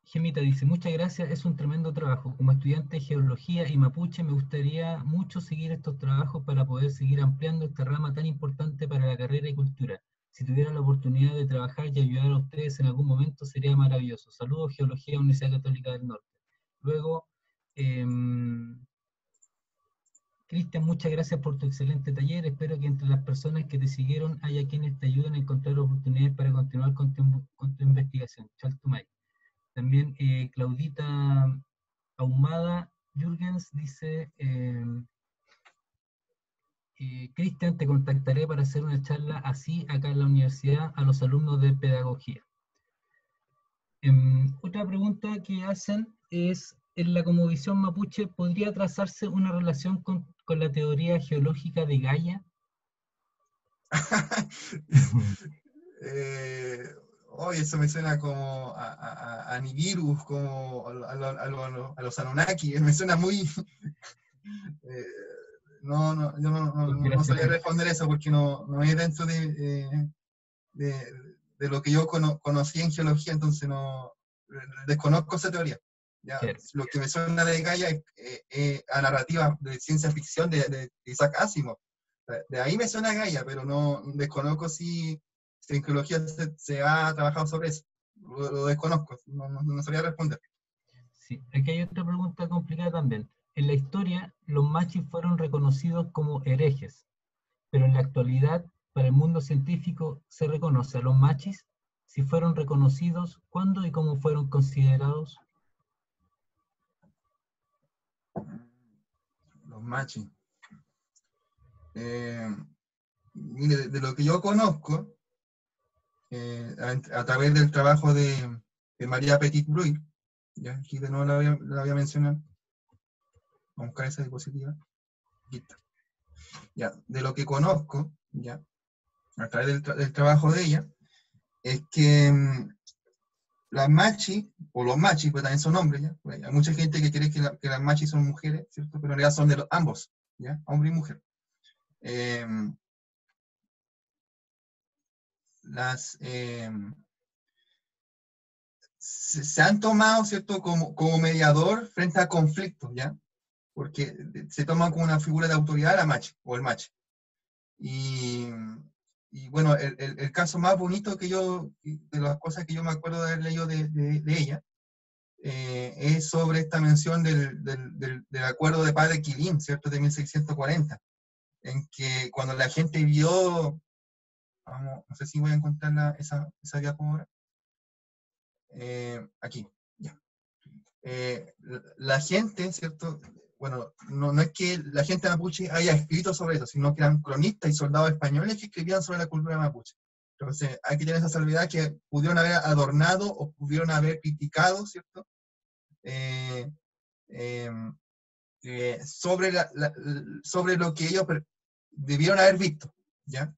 Gemita dice, muchas gracias, es un tremendo trabajo. Como estudiante de geología y mapuche me gustaría mucho seguir estos trabajos para poder seguir ampliando esta rama tan importante para la carrera y cultura. Si tuviera la oportunidad de trabajar y ayudar a ustedes en algún momento sería maravilloso. Saludos, Geología Universidad Católica del Norte. Luego, Cristian, muchas gracias por tu excelente taller. Espero que entre las personas que te siguieron haya quienes te ayuden a encontrar oportunidades para continuar con tu investigación. Chaltumay. También Claudita Ahumada Jürgens dice, Cristian, te contactaré para hacer una charla así acá en la universidad a los alumnos de pedagogía. Otra pregunta que hacen es, en la cosmovisión mapuche, ¿podría trazarse una relación con la teoría geológica de Gaia? Oye, eso me suena como a Nibiru, como a los Anunnaki, me suena muy... yo no sabría responder eso porque no es dentro de lo que yo conocí en geología, entonces desconozco esa teoría. ¿Ya? Lo que me suena de Gaia es a narrativa de ciencia ficción de Isaac Asimov. De ahí me suena Gaia, pero no desconozco si en geología se ha trabajado sobre eso. Lo desconozco, no sabría responder. Sí, aquí hay otra pregunta complicada también. En la historia, los machis fueron reconocidos como herejes, pero en la actualidad, para el mundo científico, ¿se reconoce a los machis? Si fueron reconocidos, ¿cuándo y cómo fueron considerados? Los machis. Mire, de lo que yo conozco, a través del trabajo de María Petit-Bruy, ya, aquí de nuevo la voy a mencionar, vamos a buscar esa diapositiva, aquí está. Ya, de lo que conozco, ya, a través del trabajo de ella, es que las machis, o los machis, pues también son hombres, ¿ya? Pues hay mucha gente que cree que las machis son mujeres, ¿cierto? Pero en realidad son de ambos, ¿ya? Hombre y mujer. Eh, se han tomado, ¿cierto?, como mediador frente a conflictos, ¿ya? Porque se toma como una figura de autoridad la machi, o el machi. Y bueno, el caso más bonito de las cosas que yo me acuerdo de haber leído de ella, es sobre esta mención del acuerdo de paz de Quilín, ¿cierto?, de 1640, en que cuando la gente vio, vamos, no sé si voy a encontrar esa diapo ahora, aquí, ya. La gente, ¿cierto? Bueno, no es que la gente mapuche haya escrito sobre eso, sino que eran cronistas y soldados españoles que escribían sobre la cultura mapuche. Entonces, hay que tener esa salvedad que pudieron haber adornado o pudieron haber criticado, ¿cierto? Eh, eh, sobre lo que ellos debieron haber visto, ¿ya?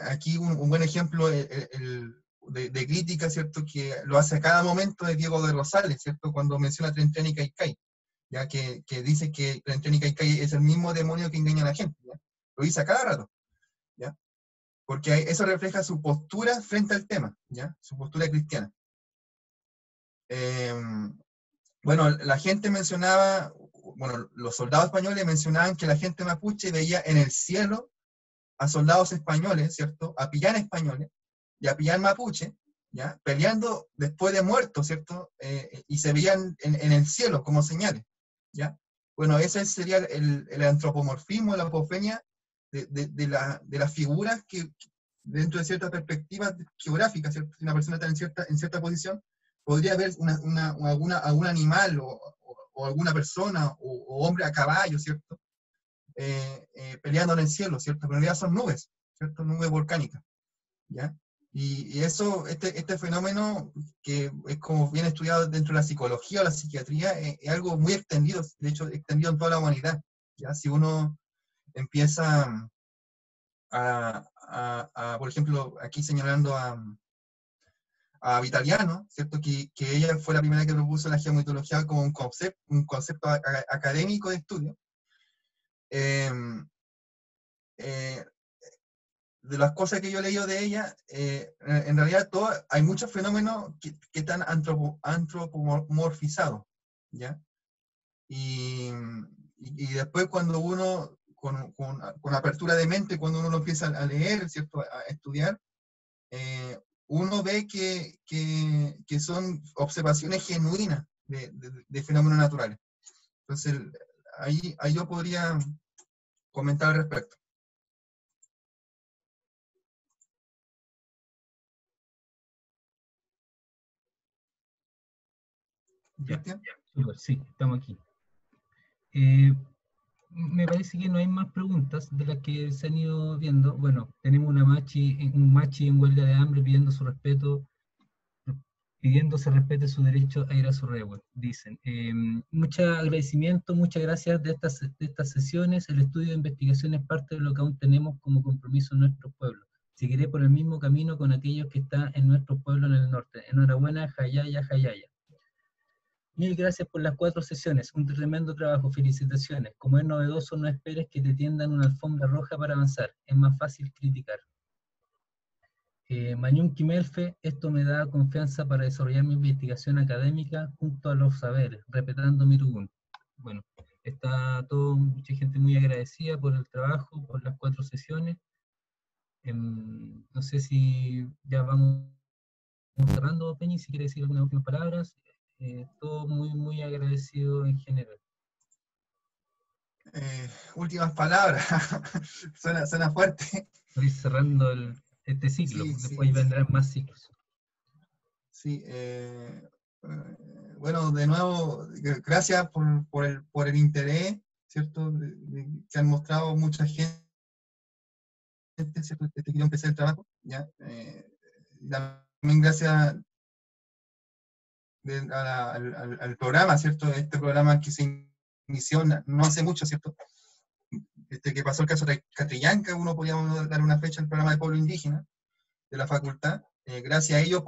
Aquí un buen ejemplo de crítica, ¿cierto?, que lo hace a cada momento de Diego de Rosales, ¿cierto?, cuando menciona Tren y Caicay, ya que dice que Tren y Caicay es el mismo demonio que engaña a la gente, ¿ya? Lo dice a cada rato, ¿ya? Porque eso refleja su postura frente al tema, ¿ya? Su postura cristiana. Bueno, la gente mencionaba, bueno, los soldados españoles mencionaban que la gente mapuche veía en el cielo a soldados españoles, ¿cierto?, a pillán españoles y a pillán mapuche, ¿ya?, peleando después de muertos, ¿cierto?, y se veían en el cielo como señales, ¿ya? Bueno, ese sería el antropomorfismo, la apofenia de las figuras que dentro de ciertas perspectivas geográficas, ¿cierto? Si una persona está en cierta posición, podría haber algún animal o alguna persona o hombre a caballo, ¿cierto?, peleando en el cielo, ¿cierto? Pero en realidad son nubes, ¿cierto? Nubes volcánicas, ¿ya? Y eso, este fenómeno, que es como bien estudiado dentro de la psicología o la psiquiatría, es algo muy extendido, de hecho, extendido en toda la humanidad, ¿ya? Si uno empieza por ejemplo, aquí señalando a Vitaliano, ¿cierto?, que ella fue la primera que propuso la geomitología como un concepto académico de estudio. Eh, de las cosas que yo he leído de ella, en realidad hay muchos fenómenos que están antropomorfizados, ¿ya? Y después cuando uno, con apertura de mente, cuando uno lo empieza a leer, ¿cierto?, a estudiar, uno ve que son observaciones genuinas de fenómenos naturales. Entonces, ahí yo podría comentar al respecto. Ya, ¿Cristian? súper, sí, estamos aquí. Me parece que no hay más preguntas de las que se han ido viendo. Bueno, tenemos un machi en huelga de hambre pidiendo su respeto, pidiendo se respete su derecho a ir a su rehue, dicen. Mucho agradecimiento, muchas gracias de estas sesiones. El estudio de investigación es parte de lo que aún tenemos como compromiso en nuestro pueblo. Seguiré por el mismo camino con aquellos que están en nuestro pueblo en el norte. Enhorabuena, Jayaya, Jayaya. Mil gracias por las 4 sesiones, un tremendo trabajo, felicitaciones. Como es novedoso, no esperes que te tiendan una alfombra roja para avanzar, es más fácil criticar. Mañún Quimelfe, esto me da confianza para desarrollar mi investigación académica junto a los saberes, respetando mi tugún. Bueno, está mucha gente muy agradecida por el trabajo, por las 4 sesiones. No sé si ya vamos cerrando, Peñi, si quiere decir algunas últimas palabras. Todo muy, muy agradecido en general. Últimas palabras. suena fuerte. Estoy cerrando este ciclo, Sí, después sí, vendrán más ciclos. sí. Bueno, de nuevo, gracias por el interés, ¿cierto?, que han mostrado mucha gente ¿cierto? Desde que yo empecé el trabajo, ¿ya? También gracias al programa, ¿cierto? Este programa que se inició no hace mucho, ¿cierto? Que pasó el caso de Catrillanca, uno podíamos dar una fecha al programa de pueblo indígena de la facultad. Gracias a ellos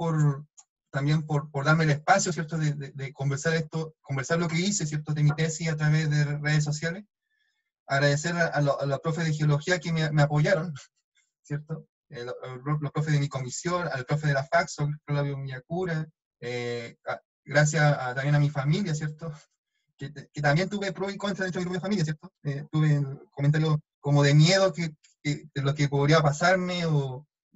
también por darme el espacio, ¿cierto? De conversar conversar lo que hice, ¿cierto? De mi tesis a través de redes sociales. Agradecer a los profes de geología que me apoyaron, ¿cierto? Los profes de mi comisión, al profe de la Faxo, Claudio Miyakura, gracias también a mi familia, ¿cierto? Que también tuve pro y contra dentro de mi propia familia, ¿cierto? Tuve comentarios como de miedo de lo que podría pasarme,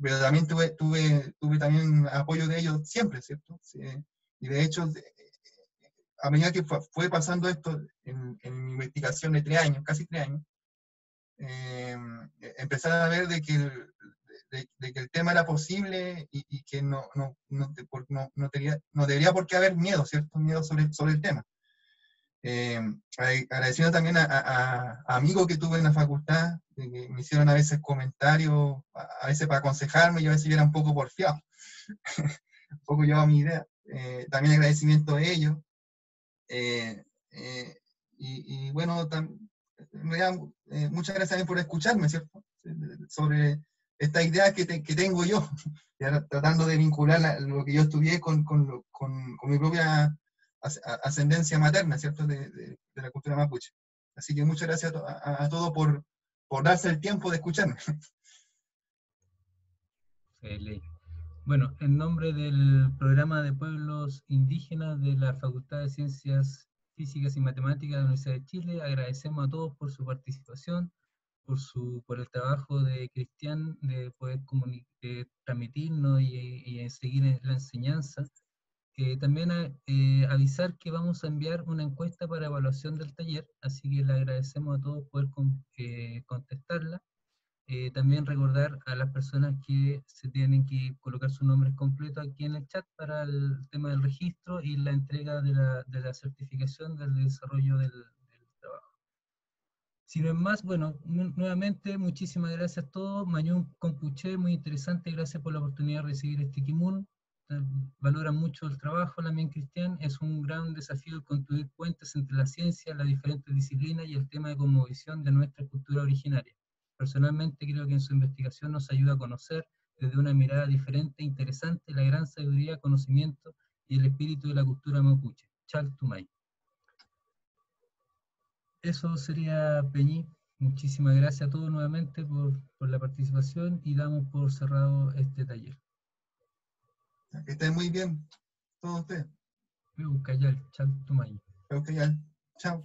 pero también tuve también apoyo de ellos siempre, ¿cierto? Sí, y de hecho, a medida que fue pasando esto en mi investigación de 3 años, casi 3 años, empezar a ver de que el tema era posible y que no debería por qué haber miedo, ¿cierto? Miedo sobre el tema. Agradeciendo también a amigos que tuve en la facultad, que me hicieron a veces comentarios, a veces para aconsejarme, y a veces yo era un poco porfiado, un poco llevaba mi idea. También agradecimiento a ellos. Y bueno, en realidad, muchas gracias también por escucharme, ¿cierto? Sobre esta idea que tengo yo, tratando de vincular lo que yo estudié con mi propia ascendencia materna, ¿cierto? De la cultura mapuche. Así que muchas gracias a todos por darse el tiempo de escucharme. Bueno, en nombre del Programa de Pueblos Indígenas de la Facultad de Ciencias Físicas y Matemáticas de la Universidad de Chile, agradecemos a todos por su participación, por el trabajo de Cristian de poder transmitirnos y seguir la enseñanza. También avisar que vamos a enviar una encuesta para evaluación del taller, así que le agradecemos a todos poder contestarla. También recordar a las personas que se tienen que colocar sus nombres completos aquí en el chat para el tema del registro y la entrega de la certificación del desarrollo del trabajo. Si no es más, bueno, nuevamente muchísimas gracias a todos. Mayún Compuche, muy interesante, gracias por la oportunidad de recibir este Kimun. Valora mucho el trabajo, también Cristian. Es un gran desafío construir puentes entre la ciencia, las diferentes disciplinas y el tema de cosmovisión de nuestra cultura originaria. Personalmente creo que en su investigación nos ayuda a conocer desde una mirada diferente e interesante la gran sabiduría, conocimiento y el espíritu de la cultura mapuche. Chaltumay. Eso sería, Peñi. Muchísimas gracias a todos nuevamente por la participación y damos por cerrado este taller. Que estén muy bien todos ustedes. Chaltumay. Chao.